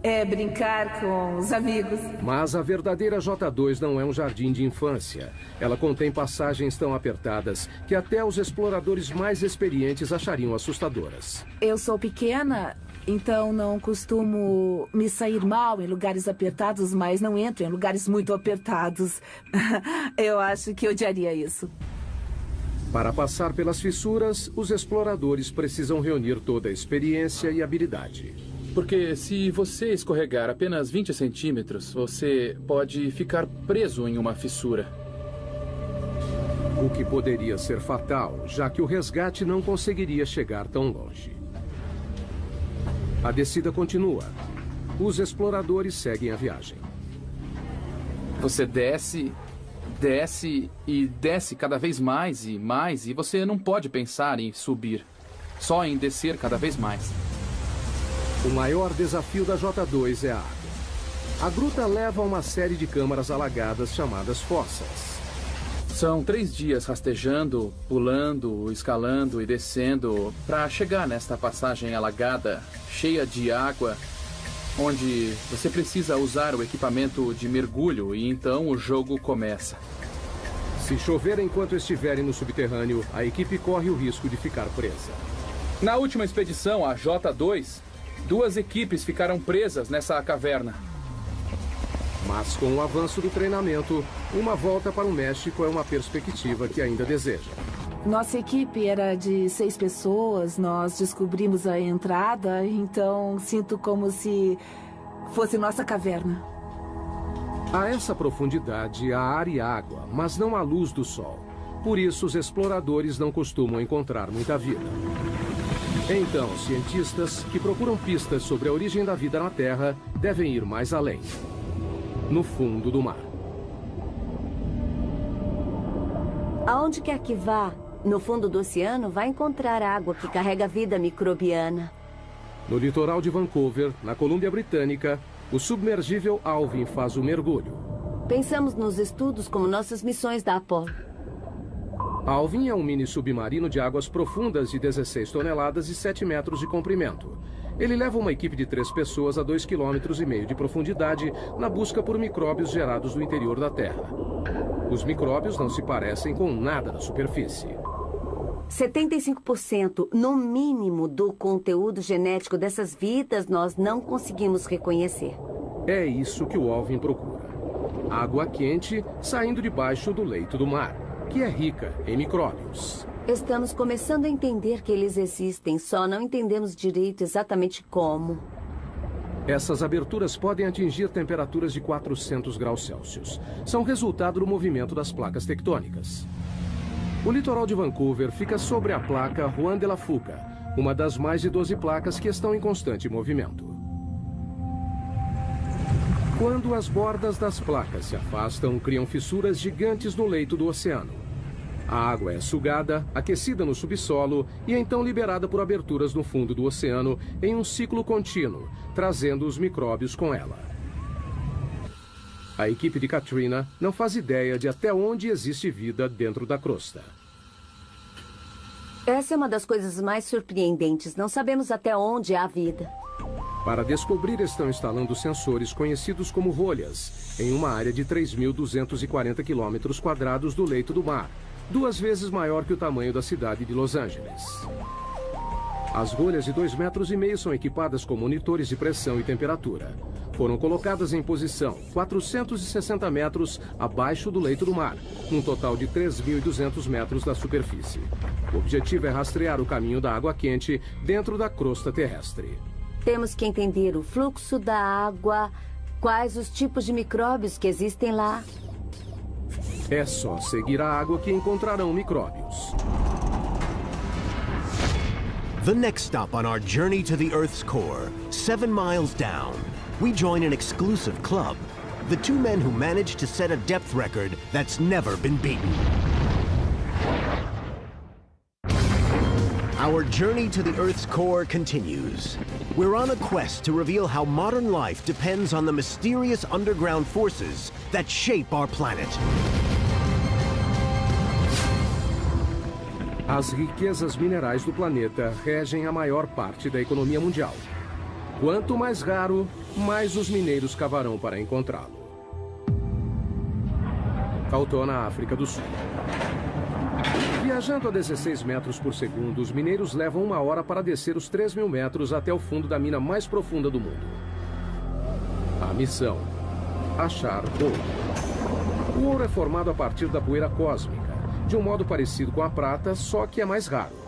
É brincar com os amigos. Mas a verdadeira J2 não é um jardim de infância. Ela contém passagens tão apertadas que até os exploradores mais experientes achariam assustadoras. Eu sou pequena, então não costumo me sair mal em lugares apertados, mas não entro em lugares muito apertados. Eu acho que odiaria isso. Para passar pelas fissuras, os exploradores precisam reunir toda a experiência e habilidade. Porque se você escorregar apenas 20 centímetros, você pode ficar preso em uma fissura. O que poderia ser fatal, já que o resgate não conseguiria chegar tão longe. A descida continua. Os exploradores seguem a viagem. Você desce, desce e desce cada vez mais e mais, e você não pode pensar em subir, só em descer cada vez mais. O maior desafio da J2 é a água. A gruta leva a uma série de câmaras alagadas chamadas fossas. São 3 dias rastejando, pulando, escalando e descendo para chegar nesta passagem alagada, cheia de água, onde você precisa usar o equipamento de mergulho e então o jogo começa. Se chover enquanto estiverem no subterrâneo, a equipe corre o risco de ficar presa. Na última expedição, a J2, 2 equipes ficaram presas nessa caverna. Mas com o avanço do treinamento, uma volta para o México é uma perspectiva que ainda deseja. Nossa equipe era de 6 pessoas, nós descobrimos a entrada, então sinto como se fosse nossa caverna. A essa profundidade há ar e água, mas não há luz do sol. Por isso, os exploradores não costumam encontrar muita vida. Então, cientistas que procuram pistas sobre a origem da vida na Terra devem ir mais além. No fundo do mar. Aonde quer que vá, no fundo do oceano, vai encontrar água que carrega vida microbiana. No litoral de Vancouver, na Colômbia Britânica, o submergível Alvin faz o mergulho. Pensamos nos estudos como nossas missões da Apollo. Alvin é um mini submarino de águas profundas de 16 toneladas e 7 metros de comprimento. Ele leva uma equipe de 3 pessoas a 2,5 km de profundidade na busca por micróbios gerados do interior da Terra. Os micróbios não se parecem com nada da superfície. 75%, no mínimo, do conteúdo genético dessas vidas nós não conseguimos reconhecer. É isso que o Alvin procura. Água quente saindo debaixo do leito do mar, que é rica em micróbios. Estamos começando a entender que eles existem, só não entendemos direito exatamente como. Essas aberturas podem atingir temperaturas de 400 graus Celsius. São resultado do movimento das placas tectônicas. O litoral de Vancouver fica sobre a placa Juan de la Fuca, uma das mais de 12 placas que estão em constante movimento. Quando as bordas das placas se afastam, criam fissuras gigantes no leito do oceano. A água é sugada, aquecida no subsolo e então liberada por aberturas no fundo do oceano em um ciclo contínuo, trazendo os micróbios com ela. A equipe de Katrina não faz ideia de até onde existe vida dentro da crosta. Essa é uma das coisas mais surpreendentes. Não sabemos até onde há vida. Para descobrir, estão instalando sensores conhecidos como rolhas, em uma área de 3.240 km² do leito do mar, 2 vezes maior que o tamanho da cidade de Los Angeles. As rolhas de 2,5 metros são equipadas com monitores de pressão e temperatura. Foram colocadas em posição 460 metros abaixo do leito do mar, num total de 3.200 metros da superfície. O objetivo é rastrear o caminho da água quente dentro da crosta terrestre. Temos que entender o fluxo da água, quais os tipos de micróbios que existem lá. É só seguir a água que encontrarão micróbios. The next stop on our journey to the Earth's core, 7 miles down, we join an exclusive club. The 2 men who managed to set a depth record that's never been beaten. Our journey to the Earth's core continues. We're on a quest to reveal how modern life depends on the mysterious underground forces that shape our planet. As riquezas minerais do planeta regem a maior parte da economia mundial. Quanto mais raro, mais os mineiros cavarão para encontrá-lo. Tautona, África do Sul. Viajando a 16 metros por segundo, os mineiros levam 1 hora para descer os 3.000 metros até o fundo da mina mais profunda do mundo. A missão: achar ouro. O ouro é formado a partir da poeira cósmica, de um modo parecido com a prata, só que é mais raro.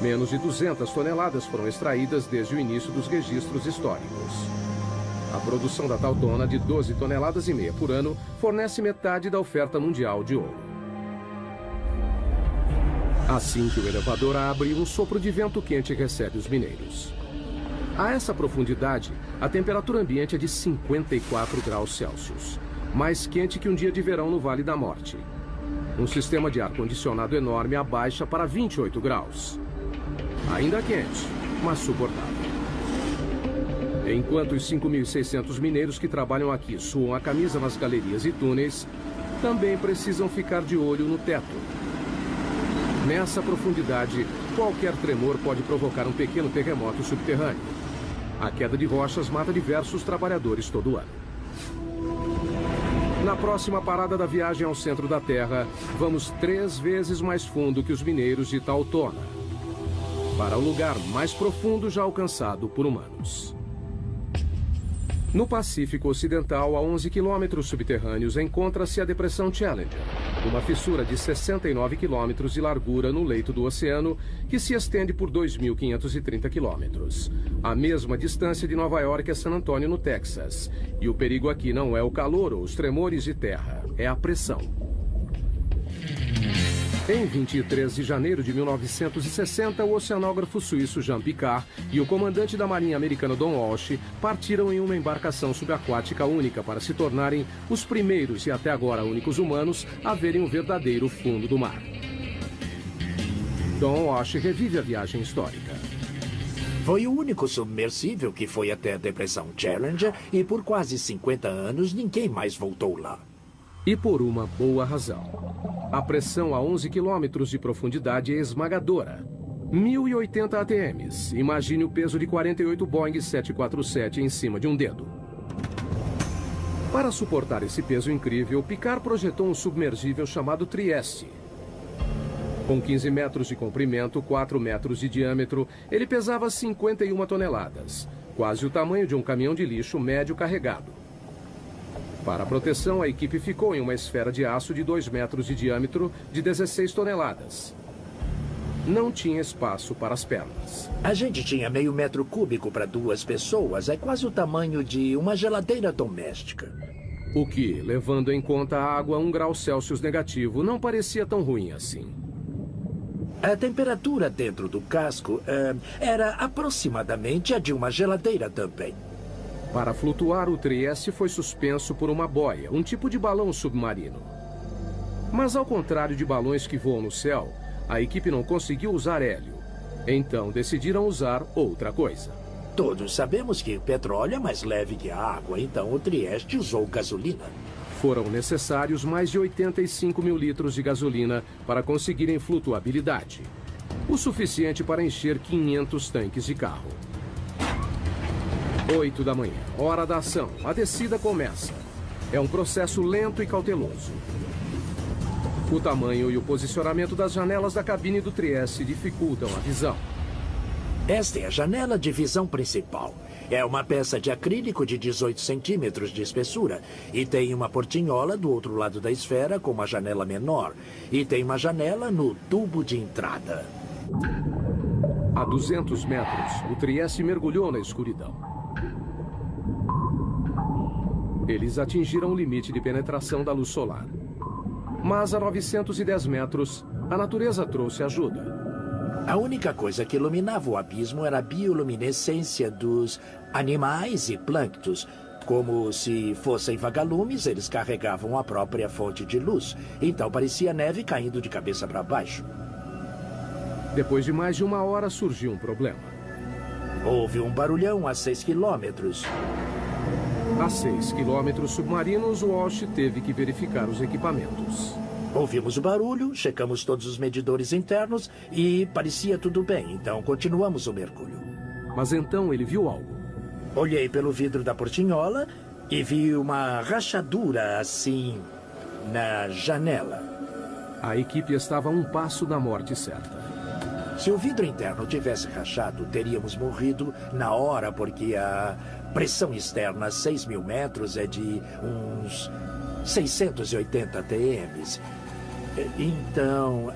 Menos de 200 toneladas foram extraídas desde o início dos registros históricos. A produção da Tautona, de 12,5 toneladas por ano, fornece metade da oferta mundial de ouro. Assim que o elevador abre, um sopro de vento quente recebe os mineiros. A essa profundidade, a temperatura ambiente é de 54 graus Celsius, mais quente que um dia de verão no Vale da Morte. Um sistema de ar-condicionado enorme abaixa para 28 graus. Ainda quente, mas suportável. Enquanto os 5.600 mineiros que trabalham aqui suam a camisa nas galerias e túneis, também precisam ficar de olho no teto. Nessa profundidade, qualquer tremor pode provocar um pequeno terremoto subterrâneo. A queda de rochas mata diversos trabalhadores todo ano. Na próxima parada da viagem ao centro da Terra, vamos 3 vezes mais fundo que os mineiros de Tautona, para o lugar mais profundo já alcançado por humanos. No Pacífico Ocidental, a 11 quilômetros subterrâneos, encontra-se a Depressão Challenger, uma fissura de 69 quilômetros de largura no leito do oceano que se estende por 2.530 quilômetros, a mesma distância de Nova York a San Antonio, no Texas. E o perigo aqui não é o calor ou os tremores de terra, é a pressão. Em 23 de janeiro de 1960, o oceanógrafo suíço Jean Piccard e o comandante da Marinha americana Don Walsh partiram em uma embarcação subaquática única para se tornarem os primeiros e até agora únicos humanos a verem o verdadeiro fundo do mar. Don Walsh revive a viagem histórica. Foi o único submersível que foi até a Depressão Challenger e por quase 50 anos ninguém mais voltou lá. E por uma boa razão. A pressão a 11 quilômetros de profundidade é esmagadora. 1.080 ATMs. Imagine o peso de 48 Boeing 747 em cima de um dedo. Para suportar esse peso incrível, Piccard projetou um submergível chamado Trieste. Com 15 metros de comprimento, 4 metros de diâmetro, ele pesava 51 toneladas, quase o tamanho de um caminhão de lixo médio carregado. Para a proteção, a equipe ficou em uma esfera de aço de 2 metros de diâmetro, de 16 toneladas. Não tinha espaço para as pernas. A gente tinha meio metro cúbico para 2 pessoas. É quase o tamanho de uma geladeira doméstica. O que, levando em conta a água a 1 grau Celsius negativo, não parecia tão ruim assim. A temperatura dentro do casco era aproximadamente a de uma geladeira também. Para flutuar, o Trieste foi suspenso por uma boia, um tipo de balão submarino. Mas ao contrário de balões que voam no céu, a equipe não conseguiu usar hélio. Então decidiram usar outra coisa. Todos sabemos que petróleo é mais leve que a água, então o Trieste usou gasolina. Foram necessários mais de 85 mil litros de gasolina para conseguirem flutuabilidade. O suficiente para encher 500 tanques de carro. 8 da manhã, hora da ação. A descida começa. É um processo lento e cauteloso. O tamanho e o posicionamento das janelas da cabine do Trieste dificultam a visão. Esta é a janela de visão principal. É uma peça de acrílico de 18 centímetros de espessura. E tem uma portinhola do outro lado da esfera com uma janela menor. E tem uma janela no tubo de entrada. A 200 metros, o Trieste mergulhou na escuridão. Eles atingiram o limite de penetração da luz solar. Mas a 910 metros, a natureza trouxe ajuda. A única coisa que iluminava o abismo era a bioluminescência dos animais e plânctons. Como se fossem vagalumes, eles carregavam a própria fonte de luz. Então parecia neve caindo de cabeça para baixo. Depois de mais de 1 hora, surgiu um problema. Houve um barulhão a 6 quilômetros. A 6 quilômetros submarinos, Walsh teve que verificar os equipamentos. Ouvimos o barulho, checamos todos os medidores internos e parecia tudo bem, então continuamos o mergulho. Mas então ele viu algo. Olhei pelo vidro da portinhola e vi uma rachadura assim na janela. A equipe estava a 1 passo da morte certa. Se o vidro interno tivesse rachado, teríamos morrido na hora, porque a pressão externa a 6.000 metros é de uns 680 ATMs. Então,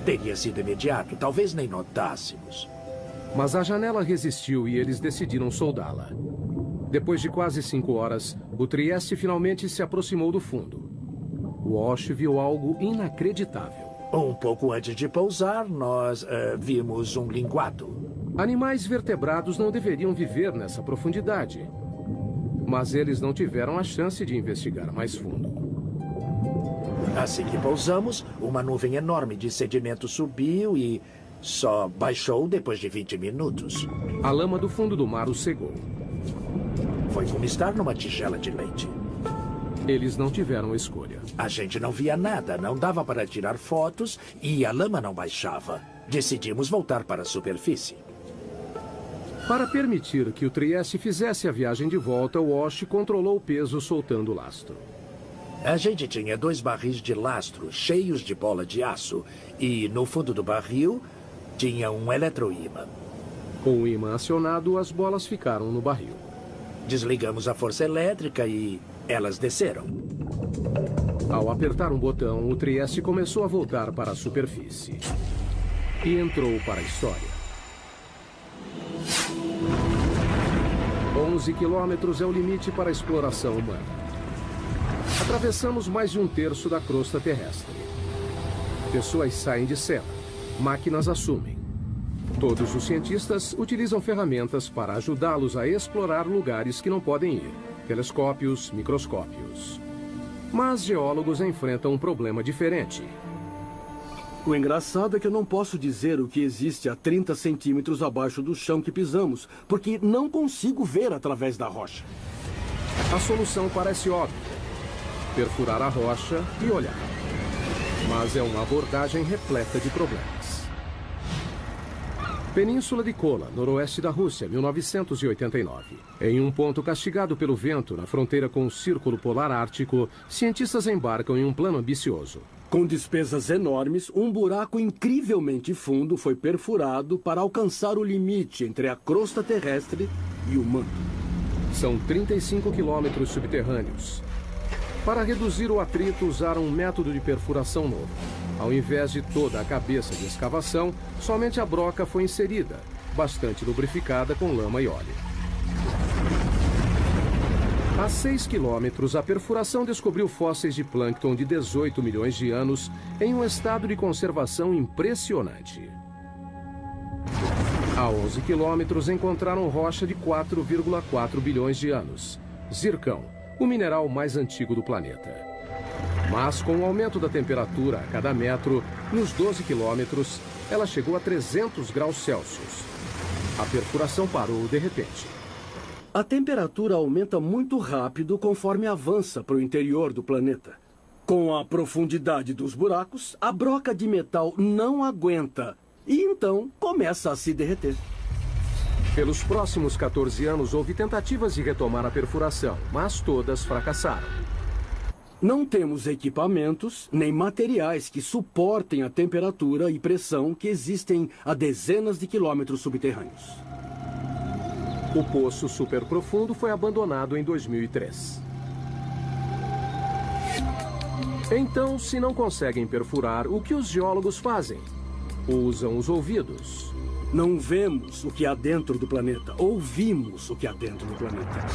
teria sido imediato. Talvez nem notássemos. Mas a janela resistiu e eles decidiram soldá-la. Depois de quase 5 horas, o Trieste finalmente se aproximou do fundo. Walsh viu algo inacreditável. Um pouco antes de pousar, nós vimos um linguado. Animais vertebrados não deveriam viver nessa profundidade. Mas eles não tiveram a chance de investigar mais fundo. Assim que pousamos, uma nuvem enorme de sedimento subiu e só baixou depois de 20 minutos. A lama do fundo do mar os cegou. Foi como estar numa tigela de leite. Eles não tiveram escolha. A gente não via nada, não dava para tirar fotos e a lama não baixava. Decidimos voltar para a superfície. Para permitir que o Trieste fizesse a viagem de volta, Walsh controlou o peso soltando o lastro. A gente tinha 2 barris de lastro cheios de bola de aço e no fundo do barril tinha um eletroímã. Com o ímã acionado, as bolas ficaram no barril. Desligamos a força elétrica e elas desceram. Ao apertar um botão, o Trieste começou a voltar para a superfície. E entrou para a história. 11 quilômetros é o limite para a exploração humana. Atravessamos mais de 1/3 da crosta terrestre. Pessoas saem de cela, máquinas assumem. Todos os cientistas utilizam ferramentas para ajudá-los a explorar lugares que não podem ir. Telescópios, microscópios. Mas geólogos enfrentam um problema diferente. O engraçado é que eu não posso dizer o que existe a 30 centímetros abaixo do chão que pisamos, porque não consigo ver através da rocha. A solução parece óbvia. Perfurar a rocha e olhar. Mas é uma abordagem repleta de problemas. Península de Kola, noroeste da Rússia, 1989. Em um ponto castigado pelo vento, na fronteira com o Círculo Polar Ártico, cientistas embarcam em um plano ambicioso. Com despesas enormes, um buraco incrivelmente fundo foi perfurado para alcançar o limite entre a crosta terrestre e o manto. São 35 quilômetros subterrâneos. Para reduzir o atrito, usaram um método de perfuração novo. Ao invés de toda a cabeça de escavação, somente a broca foi inserida, bastante lubrificada com lama e óleo. A 6 quilômetros, a perfuração descobriu fósseis de plâncton de 18 milhões de anos em um estado de conservação impressionante. A 11 quilômetros, encontraram rocha de 4,4 bilhões de anos. Zircão, o mineral mais antigo do planeta. Mas com o aumento da temperatura a cada metro, nos 12 quilômetros, ela chegou a 300 graus Celsius. A perfuração parou de repente. A temperatura aumenta muito rápido conforme avança para o interior do planeta. Com a profundidade dos buracos, a broca de metal não aguenta e então começa a se derreter. Pelos próximos 14 anos, houve tentativas de retomar a perfuração, mas todas fracassaram. Não temos equipamentos nem materiais que suportem a temperatura e pressão que existem a dezenas de quilômetros subterrâneos. O poço superprofundo foi abandonado em 2003. Então, se não conseguem perfurar, o que os geólogos fazem? Usam os ouvidos. Não vemos o que há dentro do planeta, ouvimos o que há dentro do planeta.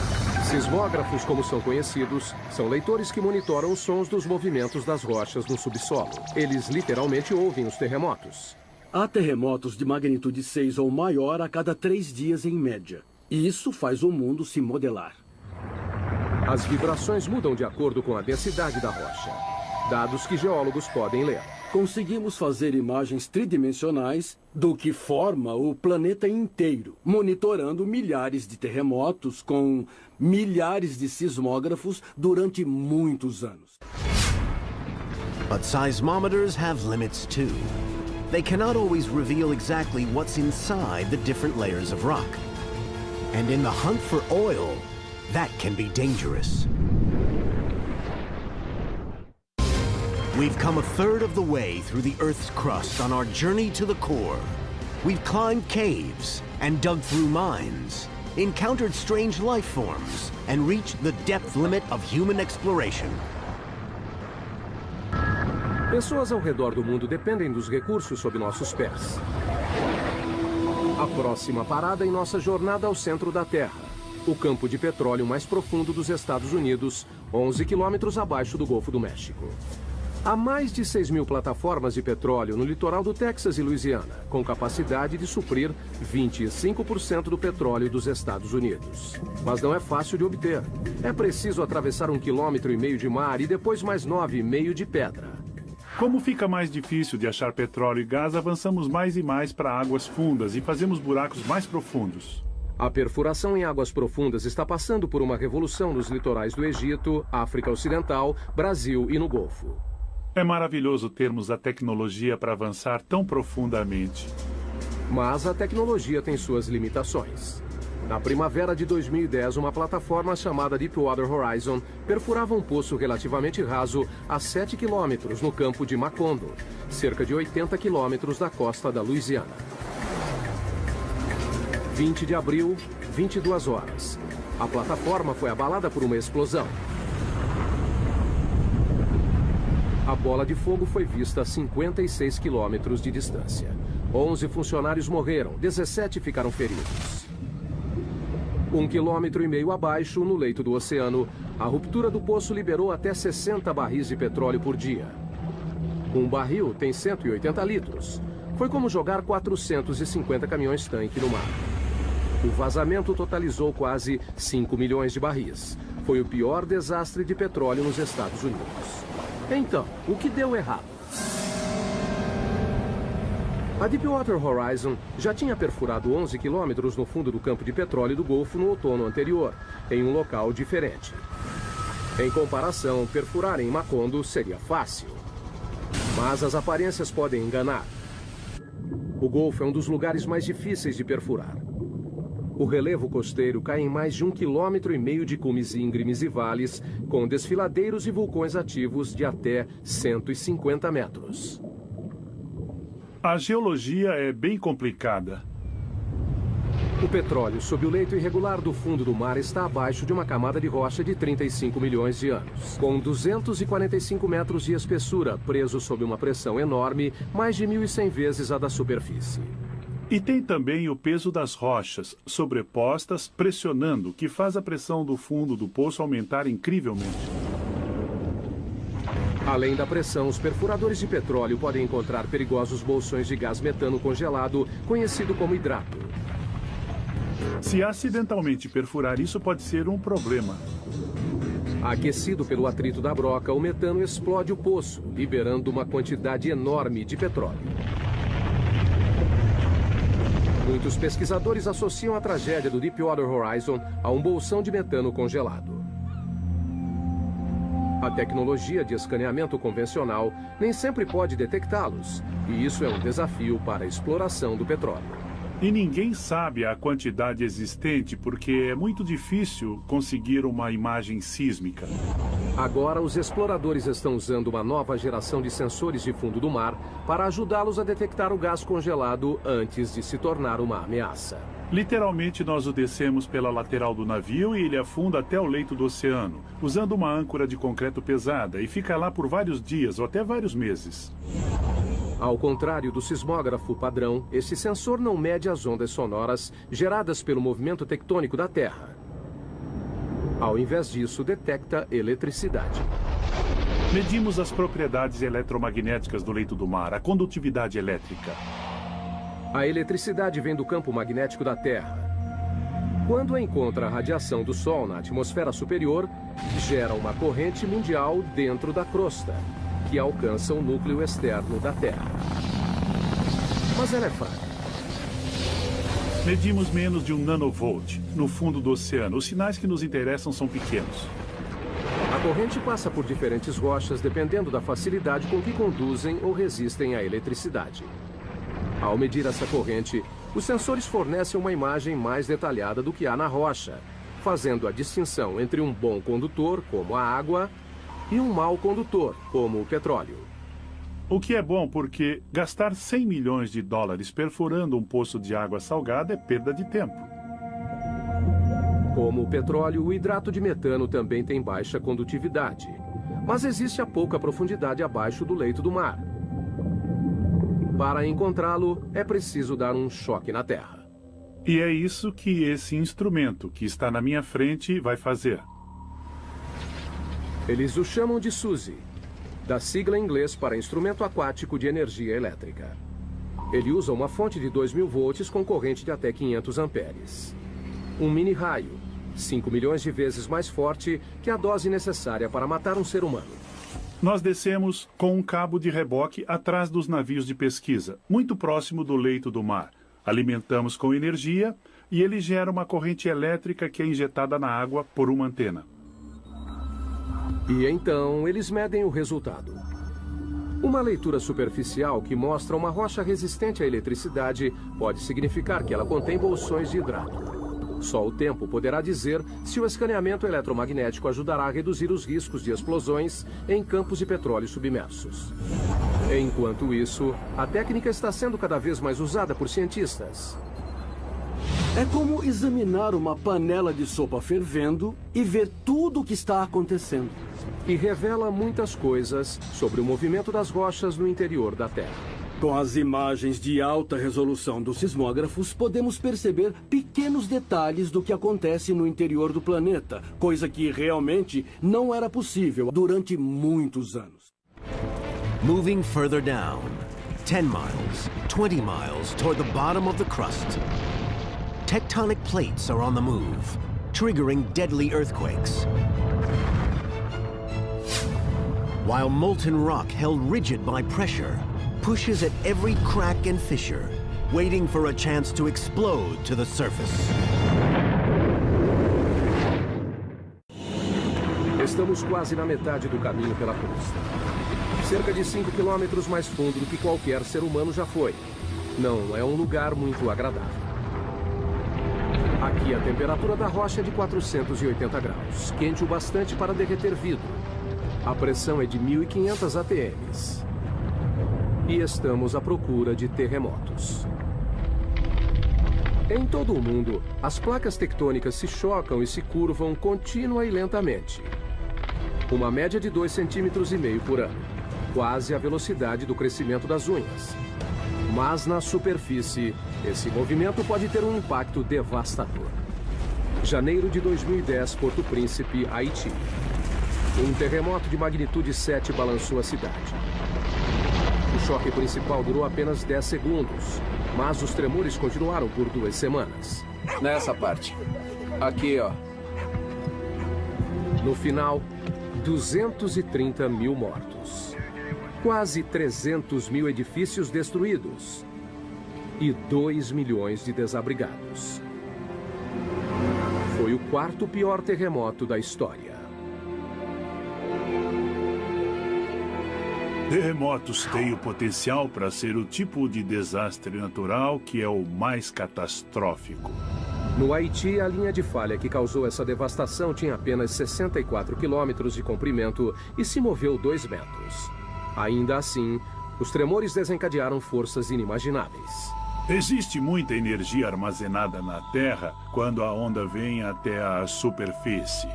Sismógrafos, como são conhecidos, são leitores que monitoram os sons dos movimentos das rochas no subsolo. Eles literalmente ouvem os terremotos. Há terremotos de magnitude 6 ou maior a cada 3 dias em média. E isso faz o mundo se modelar. As vibrações mudam de acordo com a densidade da rocha. Dados que geólogos podem ler. Conseguimos fazer imagens tridimensionais do que forma o planeta inteiro, monitorando milhares de terremotos com milhares de sismógrafos durante muitos anos. But seismometers have limits too. They cannot always reveal exactly what's inside the different layers of rock. And in the hunt for oil, that can be dangerous. We've come a third of the way through the Earth's crust on our journey to the core. We've climbed caves and dug through mines, encountered strange life forms, and reached the depth limit of human exploration. Pessoas ao redor do mundo dependem dos recursos sob nossos pés. A próxima parada em nossa jornada ao centro da Terra, o campo de petróleo mais profundo dos Estados Unidos, 11 quilômetros abaixo do Golfo do México. Há mais de 6.000 plataformas de petróleo no litoral do Texas e Louisiana, com capacidade de suprir 25% do petróleo dos Estados Unidos. Mas não é fácil de obter. É preciso atravessar 1,5 km de mar e depois mais 9,5 de pedra. Como fica mais difícil de achar petróleo e gás, avançamos mais e mais para águas fundas e fazemos buracos mais profundos. A perfuração em águas profundas está passando por uma revolução nos litorais do Egito, África Ocidental, Brasil e no Golfo. É maravilhoso termos a tecnologia para avançar tão profundamente. Mas a tecnologia tem suas limitações. Na primavera de 2010, uma plataforma chamada Deepwater Horizon perfurava um poço relativamente raso a 7 quilômetros no campo de Macondo, cerca de 80 quilômetros da costa da Louisiana. 20 de abril, 22 horas. A plataforma foi abalada por uma explosão. A bola de fogo foi vista a 56 quilômetros de distância. 11 funcionários morreram, 17 ficaram feridos. 1,5 km abaixo, no leito do oceano, a ruptura do poço liberou até 60 barris de petróleo por dia. Um barril tem 180 litros. Foi como jogar 450 caminhões-tanque no mar. O vazamento totalizou quase 5 milhões de barris. Foi o pior desastre de petróleo nos Estados Unidos. Então, o que deu errado? A Deepwater Horizon já tinha perfurado 11 quilômetros no fundo do campo de petróleo do Golfo no outono anterior, em um local diferente. Em comparação, perfurar em Macondo seria fácil. Mas as aparências podem enganar. O Golfo é um dos lugares mais difíceis de perfurar. O relevo costeiro cai em mais de 1,5 km de cumes íngremes e vales, com desfiladeiros e vulcões ativos de até 150 metros. A geologia é bem complicada. O petróleo sob o leito irregular do fundo do mar está abaixo de uma camada de rocha de 35 milhões de anos, com 245 metros de espessura, preso sob uma pressão enorme, mais de 1.100 vezes a da superfície. E tem também o peso das rochas, sobrepostas, pressionando, que faz a pressão do fundo do poço aumentar incrivelmente. Além da pressão, os perfuradores de petróleo podem encontrar perigosos bolsões de gás metano congelado, conhecido como hidrato. Se acidentalmente perfurar isso, pode ser um problema. Aquecido pelo atrito da broca, o metano explode o poço, liberando uma quantidade enorme de petróleo. Muitos pesquisadores associam a tragédia do Deepwater Horizon a um bolsão de metano congelado. A tecnologia de escaneamento convencional nem sempre pode detectá-los, e isso é um desafio para a exploração do petróleo. E ninguém sabe a quantidade existente porque é muito difícil conseguir uma imagem sísmica. Agora, os exploradores estão usando uma nova geração de sensores de fundo do mar para ajudá-los a detectar o gás congelado antes de se tornar uma ameaça. Literalmente, nós o descemos pela lateral do navio e ele afunda até o leito do oceano, usando uma âncora de concreto pesada, e fica lá por vários dias ou até vários meses. Ao contrário do sismógrafo padrão, esse sensor não mede as ondas sonoras geradas pelo movimento tectônico da Terra. Ao invés disso, detecta eletricidade. Medimos as propriedades eletromagnéticas do leito do mar, a condutividade elétrica. A eletricidade vem do campo magnético da Terra. Quando encontra a radiação do Sol na atmosfera superior, gera uma corrente mundial dentro da crosta, que alcança o núcleo externo da Terra. Mas ela é fraca. Medimos menos de 1 nanovolt no fundo do oceano. Os sinais que nos interessam são pequenos. A corrente passa por diferentes rochas dependendo da facilidade com que conduzem ou resistem à eletricidade. Ao medir essa corrente, os sensores fornecem uma imagem mais detalhada do que há na rocha, fazendo a distinção entre um bom condutor, como a água, e um mau condutor, como o petróleo. O que é bom porque gastar 100 milhões de dólares perfurando um poço de água salgada é perda de tempo. Como o petróleo, o hidrato de metano também tem baixa condutividade, mas existe a pouca profundidade abaixo do leito do mar. Para encontrá-lo, é preciso dar um choque na Terra. E é isso que esse instrumento que está na minha frente vai fazer. Eles o chamam de SUSY. da sigla em inglês para Instrumento Aquático de Energia Elétrica. Ele usa uma fonte de 2.000 volts com corrente de até 500 amperes. Um mini-raio, 5 milhões de vezes mais forte que a dose necessária para matar um ser humano. Nós descemos com um cabo de reboque atrás dos navios de pesquisa, muito próximo do leito do mar. Alimentamos com energia e ele gera uma corrente elétrica que é injetada na água por uma antena. E então eles medem o resultado. Uma leitura superficial que mostra uma rocha resistente à eletricidade pode significar que ela contém bolsões de hidrato. Só o tempo poderá dizer se o escaneamento eletromagnético ajudará a reduzir os riscos de explosões em campos de petróleo submersos. Enquanto isso, a técnica está sendo cada vez mais usada por cientistas. É como examinar uma panela de sopa fervendo e ver tudo o que está acontecendo. E revela muitas coisas sobre o movimento das rochas no interior da Terra. Com as imagens de alta resolução dos sismógrafos, podemos perceber pequenos detalhes do que acontece no interior do planeta, coisa que realmente não era possível durante muitos anos. Moving further down, 10 miles, 20 miles toward the bottom of the crust. Tectonic plates are on the move, triggering deadly earthquakes. While molten rock held rigid by pressure pushes at every crack and fissure, waiting for a chance to explode to the surface. Estamos quase na metade do caminho pela crosta. Cerca de 5 quilômetros mais fundo do que qualquer ser humano já foi. Não é um lugar muito agradável. Aqui a temperatura da rocha é de 480 graus, quente o bastante para derreter vidro. A pressão é de 1.500 ATMs. E estamos à procura de terremotos. Em todo o mundo, as placas tectônicas se chocam e se curvam contínua e lentamente. Uma média de 2,5 centímetros por ano, quase a velocidade do crescimento das unhas. Mas na superfície, esse movimento pode ter um impacto devastador. Janeiro de 2010, Porto Príncipe, Haiti. Um terremoto de magnitude 7 balançou a cidade. O choque principal durou apenas 10 segundos, mas os tremores continuaram por 2 semanas. Nessa parte. Aqui, ó. No final, 230 mil mortos. Quase 300 mil edifícios destruídos. E 2 milhões de desabrigados. Foi o 4º pior terremoto da história. Terremotos têm o potencial para ser o tipo de desastre natural que é o mais catastrófico. No Haiti, a linha de falha que causou essa devastação tinha apenas 64 quilômetros de comprimento e se moveu 2 metros. Ainda assim, os tremores desencadearam forças inimagináveis. Existe muita energia armazenada na Terra quando a onda vem até a superfície.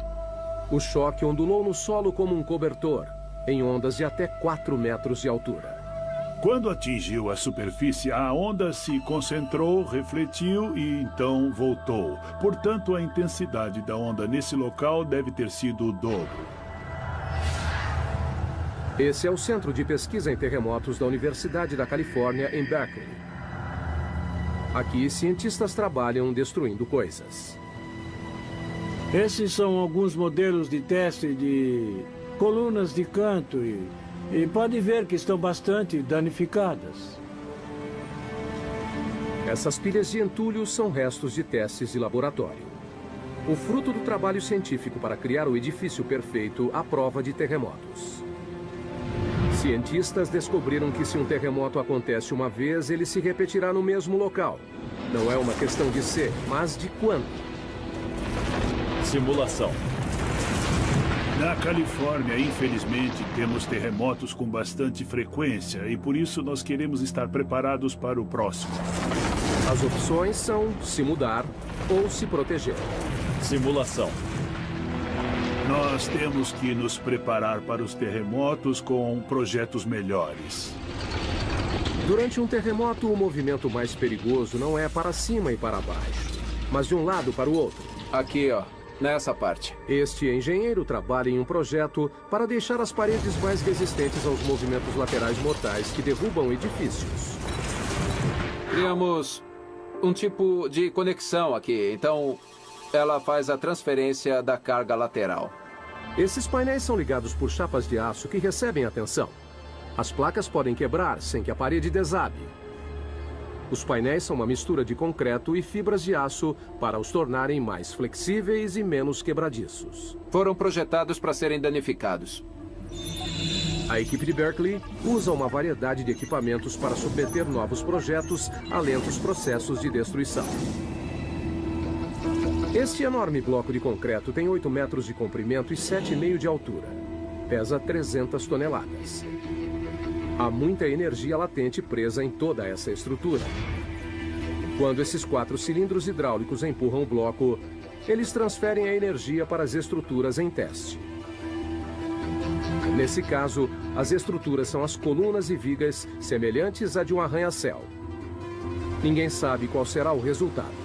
O choque ondulou no solo como um cobertor, em ondas de até 4 metros de altura. Quando atingiu a superfície, a onda se concentrou, refletiu e então voltou. Portanto, a intensidade da onda nesse local deve ter sido o dobro. Esse é o Centro de Pesquisa em Terremotos da Universidade da Califórnia, em Berkeley. Aqui, cientistas trabalham destruindo coisas. Esses são alguns modelos de teste de colunas de canto e pode ver que estão bastante danificadas. Essas pilhas de entulho são restos de testes de laboratório. O fruto do trabalho científico para criar o edifício perfeito à prova de terremotos. Cientistas descobriram que se um terremoto acontece uma vez, ele se repetirá no mesmo local. Não é uma questão de ser, mas de quando. Simulação. Na Califórnia, infelizmente, temos terremotos com bastante frequência e por isso nós queremos estar preparados para o próximo. As opções são se mudar ou se proteger. Simulação. Nós temos que nos preparar para os terremotos com projetos melhores. Durante um terremoto, o movimento mais perigoso não é para cima e para baixo, mas de um lado para o outro. Aqui, ó. nessa parte. Este engenheiro trabalha em um projeto para deixar as paredes mais resistentes aos movimentos laterais mortais que derrubam edifícios. Criamos um tipo de conexão aqui, então ela faz a transferência da carga lateral. Esses painéis são ligados por chapas de aço que recebem a tensão. As placas podem quebrar sem que a parede desabe. Os painéis são uma mistura de concreto e fibras de aço para os tornarem mais flexíveis e menos quebradiços. Foram projetados para serem danificados. A equipe de Berkeley usa uma variedade de equipamentos para submeter novos projetos a lentos processos de destruição. Este enorme bloco de concreto tem 8 metros de comprimento e 7,5 de altura. Pesa 300 toneladas. Há muita energia latente presa em toda essa estrutura. Quando esses 4 cilindros hidráulicos empurram o bloco, eles transferem a energia para as estruturas em teste. Nesse caso, as estruturas são as colunas e vigas semelhantes à de um arranha-céu. Ninguém sabe qual será o resultado.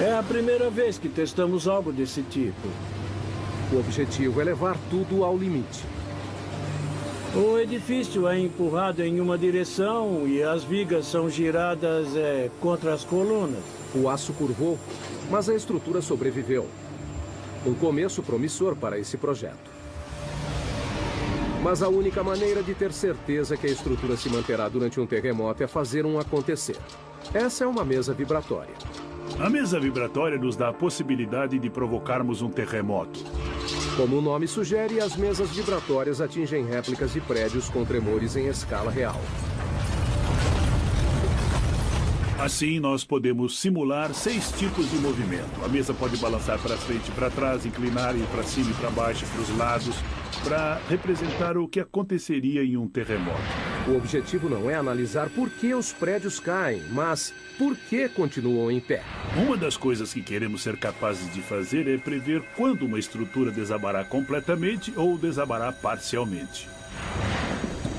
É a primeira vez que testamos algo desse tipo. O objetivo é levar tudo ao limite. O edifício é empurrado em uma direção e as vigas são giradas contra as colunas. O aço curvou, mas a estrutura sobreviveu. Um começo promissor para esse projeto. Mas a única maneira de ter certeza que a estrutura se manterá durante um terremoto é fazer um acontecer. Essa é uma mesa vibratória. A mesa vibratória nos dá a possibilidade de provocarmos um terremoto. Como o nome sugere, as mesas vibratórias atingem réplicas de prédios com tremores em escala real. Assim, nós podemos simular 6 tipos de movimento. A mesa pode balançar para frente e para trás, inclinar, ir para cima e para baixo, para os lados, para representar o que aconteceria em um terremoto. O objetivo não é analisar por que os prédios caem, mas por que continuam em pé. Uma das coisas que queremos ser capazes de fazer é prever quando uma estrutura desabará completamente ou desabará parcialmente.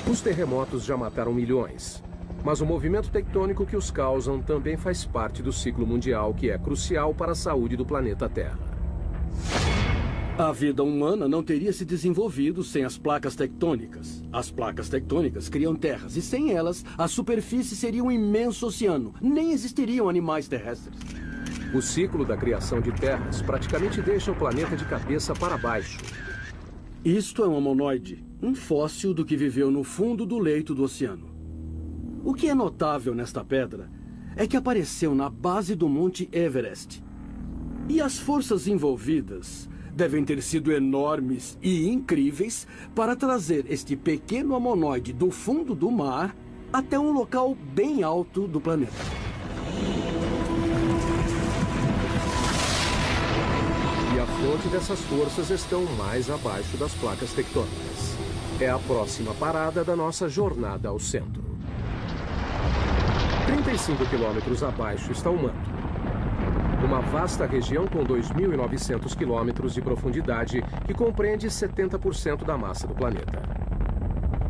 Os terremotos já mataram milhões. Mas o movimento tectônico que os causam também faz parte do ciclo mundial, que é crucial para a saúde do planeta Terra. A vida humana não teria se desenvolvido sem as placas tectônicas. As placas tectônicas criam terras e sem elas, a superfície seria um imenso oceano. Nem existiriam animais terrestres. O ciclo da criação de terras praticamente deixa o planeta de cabeça para baixo. Isto é um homonoide, um fóssil do que viveu no fundo do leito do oceano. O que é notável nesta pedra é que apareceu na base do Monte Everest. E as forças envolvidas devem ter sido enormes e incríveis para trazer este pequeno homonoide do fundo do mar até um local bem alto do planeta. E a fonte dessas forças estão mais abaixo das placas tectônicas. É a próxima parada da nossa jornada ao centro. 35 quilômetros abaixo está o manto. Uma vasta região com 2.900 quilômetros de profundidade que compreende 70% da massa do planeta.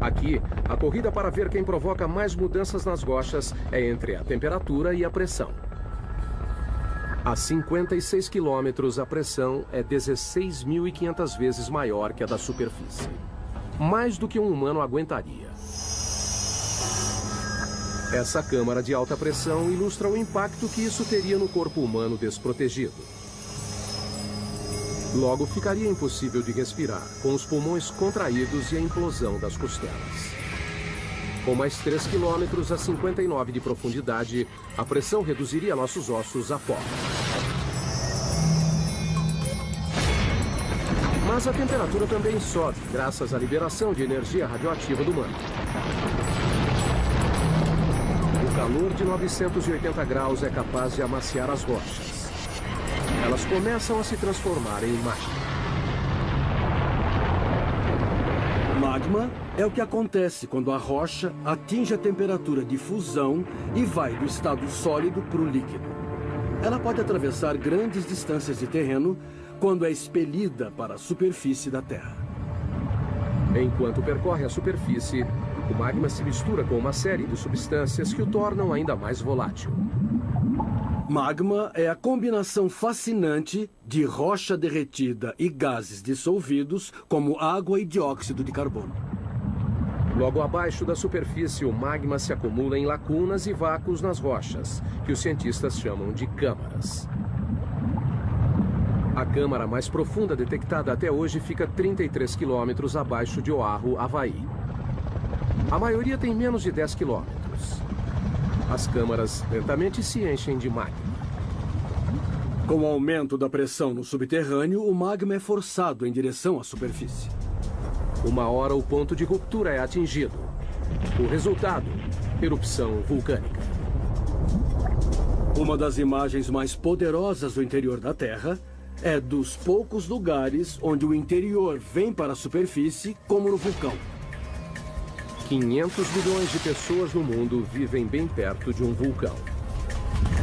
Aqui, a corrida para ver quem provoca mais mudanças nas rochas é entre a temperatura e a pressão. A 56 quilômetros, a pressão é 16.500 vezes maior que a da superfície. Mais do que um humano aguentaria. Essa câmara de alta pressão ilustra o impacto que isso teria no corpo humano desprotegido. Logo, ficaria impossível de respirar, com os pulmões contraídos e a implosão das costelas. Com mais 3 quilômetros a 59 de profundidade, a pressão reduziria nossos ossos a pó. Mas a temperatura também sobe, graças à liberação de energia radioativa do manto. O calor de 980 graus é capaz de amaciar as rochas. Elas começam a se transformar em magma. Magma é o que acontece quando a rocha atinge a temperatura de fusão e vai do estado sólido para o líquido. Ela pode atravessar grandes distâncias de terreno quando é expelida para a superfície da Terra. Enquanto percorre a superfície, o magma se mistura com uma série de substâncias que o tornam ainda mais volátil. Magma é a combinação fascinante de rocha derretida e gases dissolvidos, como água e dióxido de carbono. Logo abaixo da superfície, o magma se acumula em lacunas e vácuos nas rochas, que os cientistas chamam de câmaras. A câmara mais profunda detectada até hoje fica 33 quilômetros abaixo de Oahu, Havaí. A maioria tem menos de 10 quilômetros. As câmaras lentamente se enchem de magma. Com o aumento da pressão no subterrâneo, o magma é forçado em direção à superfície. Uma hora o ponto de ruptura é atingido. O resultado, erupção vulcânica. Uma das imagens mais poderosas do interior da Terra é dos poucos lugares onde o interior vem para a superfície, como no vulcão. 500 milhões de pessoas no mundo vivem bem perto de um vulcão.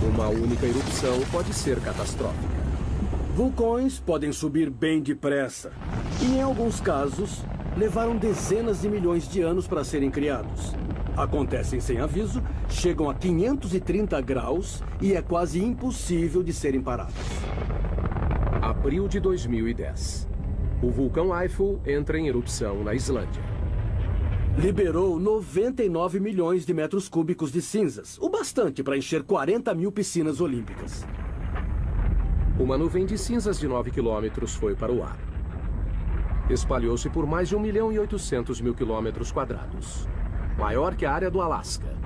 Uma única erupção pode ser catastrófica. Vulcões podem subir bem depressa e, em alguns casos, levaram dezenas de milhões de anos para serem criados. Acontecem sem aviso, chegam a 530 graus e é quase impossível de serem parados. Abril de 2010. O vulcão Eiffel entra em erupção na Islândia. Liberou 99 milhões de metros cúbicos de cinzas, o bastante para encher 40 mil piscinas olímpicas. Uma nuvem de cinzas de 9 quilômetros foi para o ar. Espalhou-se por mais de 1.800.000 quilômetros quadrados. Maior que a área do Alasca.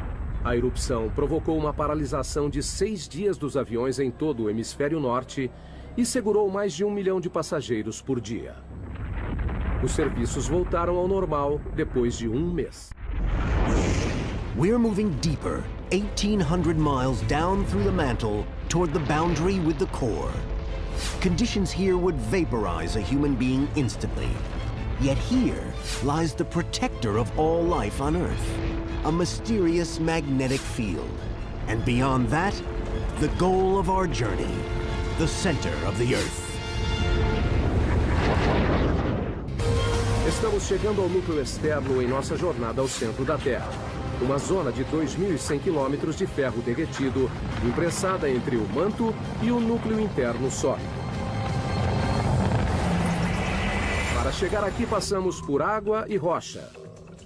A erupção provocou uma paralisação de 6 dias dos aviões em todo o hemisfério norte e segurou mais de 1 milhão de passageiros por dia. Os serviços voltaram ao normal depois de um mês. We're moving deeper, 1,800 miles down through the mantle toward the boundary with the core. Conditions here would vaporize a human being instantly. Yet here lies the protector of all life on Earth, a mysterious magnetic field. And beyond that, the goal of our journey, the center of the Earth. Estamos chegando ao núcleo externo em nossa jornada ao centro da Terra. Uma zona de 2.100 quilômetros de ferro derretido, imprensada entre o manto e o núcleo interno sólido. Para chegar aqui, passamos por água e rocha.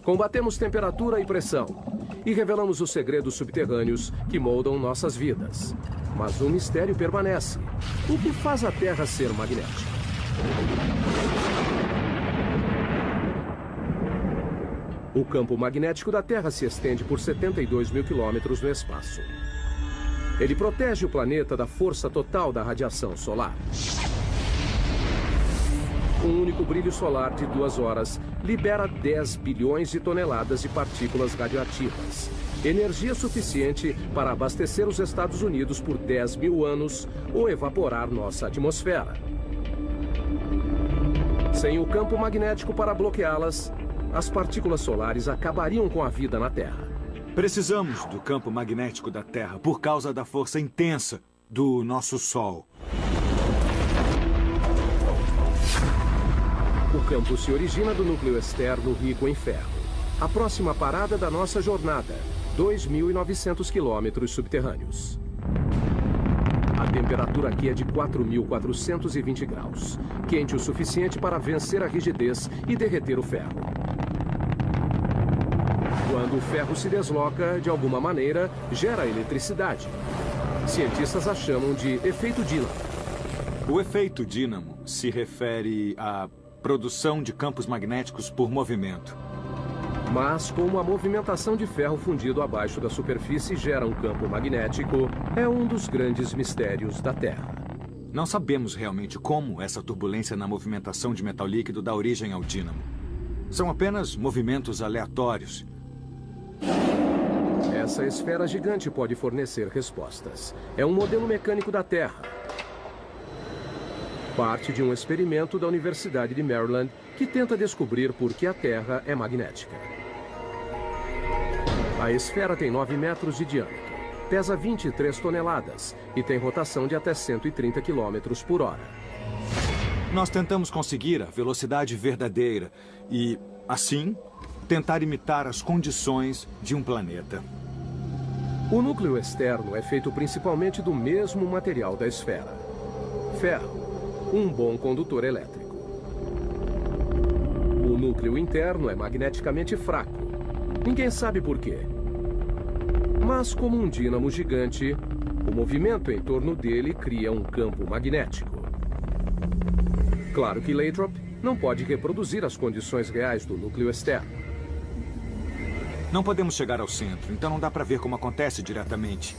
Combatemos temperatura e pressão. E revelamos os segredos subterrâneos que moldam nossas vidas. Mas um mistério permanece. O que faz a Terra ser magnética? O campo magnético da Terra se estende por 72 mil quilômetros no espaço. Ele protege o planeta da força total da radiação solar. Um único brilho solar de 2 horas libera 10 bilhões de toneladas de partículas radioativas. Energia suficiente para abastecer os Estados Unidos por 10 mil anos ou evaporar nossa atmosfera. Sem o campo magnético para bloqueá-las, as partículas solares acabariam com a vida na Terra. Precisamos do campo magnético da Terra por causa da força intensa do nosso Sol. O campo se origina do núcleo externo rico em ferro. A próxima parada da nossa jornada, 2.900 quilômetros subterrâneos. A temperatura aqui é de 4.420 graus. Quente o suficiente para vencer a rigidez e derreter o ferro. Quando o ferro se desloca, de alguma maneira, gera eletricidade. Cientistas a chamam de efeito dínamo. O efeito dínamo se refere à produção de campos magnéticos por movimento. Mas como a movimentação de ferro fundido abaixo da superfície gera um campo magnético, é um dos grandes mistérios da Terra. Não sabemos realmente como essa turbulência na movimentação de metal líquido dá origem ao dínamo. São apenas movimentos aleatórios. Essa esfera gigante pode fornecer respostas. É um modelo mecânico da Terra. Parte de um experimento da Universidade de Maryland que tenta descobrir por que a Terra é magnética. A esfera tem 9 metros de diâmetro, pesa 23 toneladas e tem rotação de até 130 quilômetros por hora. Nós tentamos conseguir a velocidade verdadeira e, assim, tentar imitar as condições de um planeta. O núcleo externo é feito principalmente do mesmo material da esfera: ferro, um bom condutor elétrico. O núcleo interno é magneticamente fraco. Ninguém sabe por quê. Mas, como um dínamo gigante, o movimento em torno dele cria um campo magnético. Claro que Lathrop não pode reproduzir as condições reais do núcleo externo. Não podemos chegar ao centro, então não dá para ver como acontece diretamente.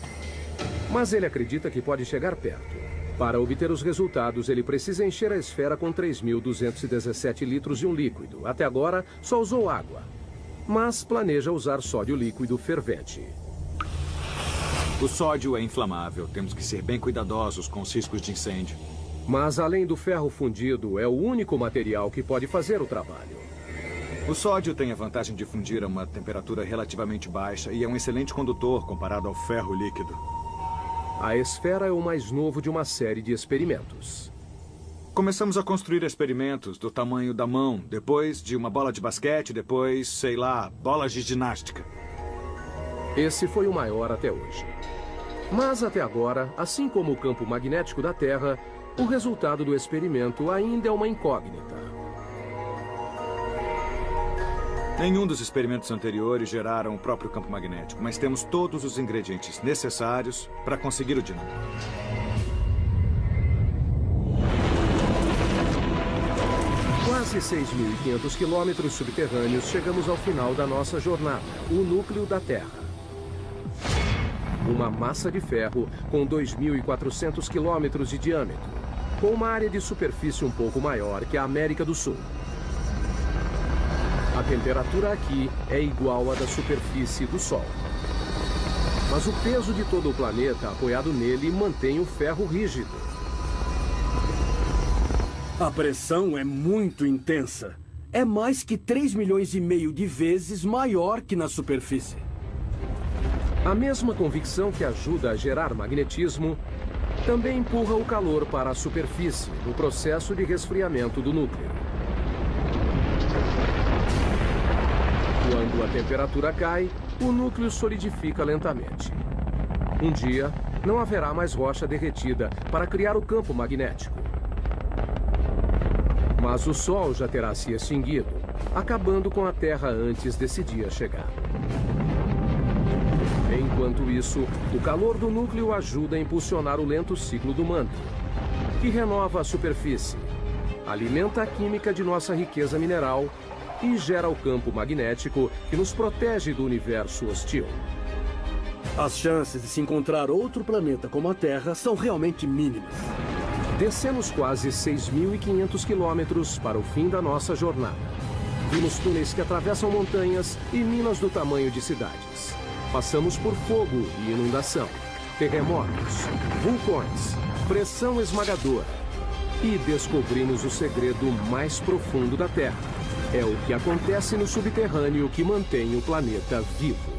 Mas ele acredita que pode chegar perto. Para obter os resultados, ele precisa encher a esfera com 3.217 litros de um líquido. Até agora, só usou água. Mas planeja usar sódio líquido fervente. O sódio é inflamável. Temos que ser bem cuidadosos com os riscos de incêndio. Mas, além do ferro fundido, é o único material que pode fazer o trabalho. O sódio tem a vantagem de fundir a uma temperatura relativamente baixa e é um excelente condutor comparado ao ferro líquido. A esfera é o mais novo de uma série de experimentos. Começamos a construir experimentos do tamanho da mão, depois de uma bola de basquete, depois, sei lá, bolas de ginástica. Esse foi o maior até hoje. Mas até agora, assim como o campo magnético da Terra, o resultado do experimento ainda é uma incógnita. Nenhum dos experimentos anteriores geraram o próprio campo magnético, mas temos todos os ingredientes necessários para conseguir o dínamo. Quase 6.500 quilômetros subterrâneos, chegamos ao final da nossa jornada, o núcleo da Terra. Uma massa de ferro com 2.400 quilômetros de diâmetro, com uma área de superfície um pouco maior que a América do Sul. A temperatura aqui é igual à da superfície do Sol. Mas o peso de todo o planeta apoiado nele mantém o ferro rígido. A pressão é muito intensa. É mais que 3,5 milhões de vezes maior que na superfície. A mesma convicção que ajuda a gerar magnetismo também empurra o calor para a superfície no processo de resfriamento do núcleo. Quando a temperatura cai, o núcleo solidifica lentamente. Um dia, não haverá mais rocha derretida para criar o campo magnético. Mas o Sol já terá se extinguido, acabando com a Terra antes desse dia chegar. Enquanto isso, o calor do núcleo ajuda a impulsionar o lento ciclo do manto, que renova a superfície, alimenta a química de nossa riqueza mineral e gera o campo magnético que nos protege do universo hostil. As chances de se encontrar outro planeta como a Terra são realmente mínimas. Descemos quase 6.500 quilômetros para o fim da nossa jornada. Vimos túneis que atravessam montanhas e minas do tamanho de cidades. Passamos por fogo e inundação, terremotos, vulcões, pressão esmagadora. E descobrimos o segredo mais profundo da Terra. É o que acontece no subterrâneo que mantém o planeta vivo.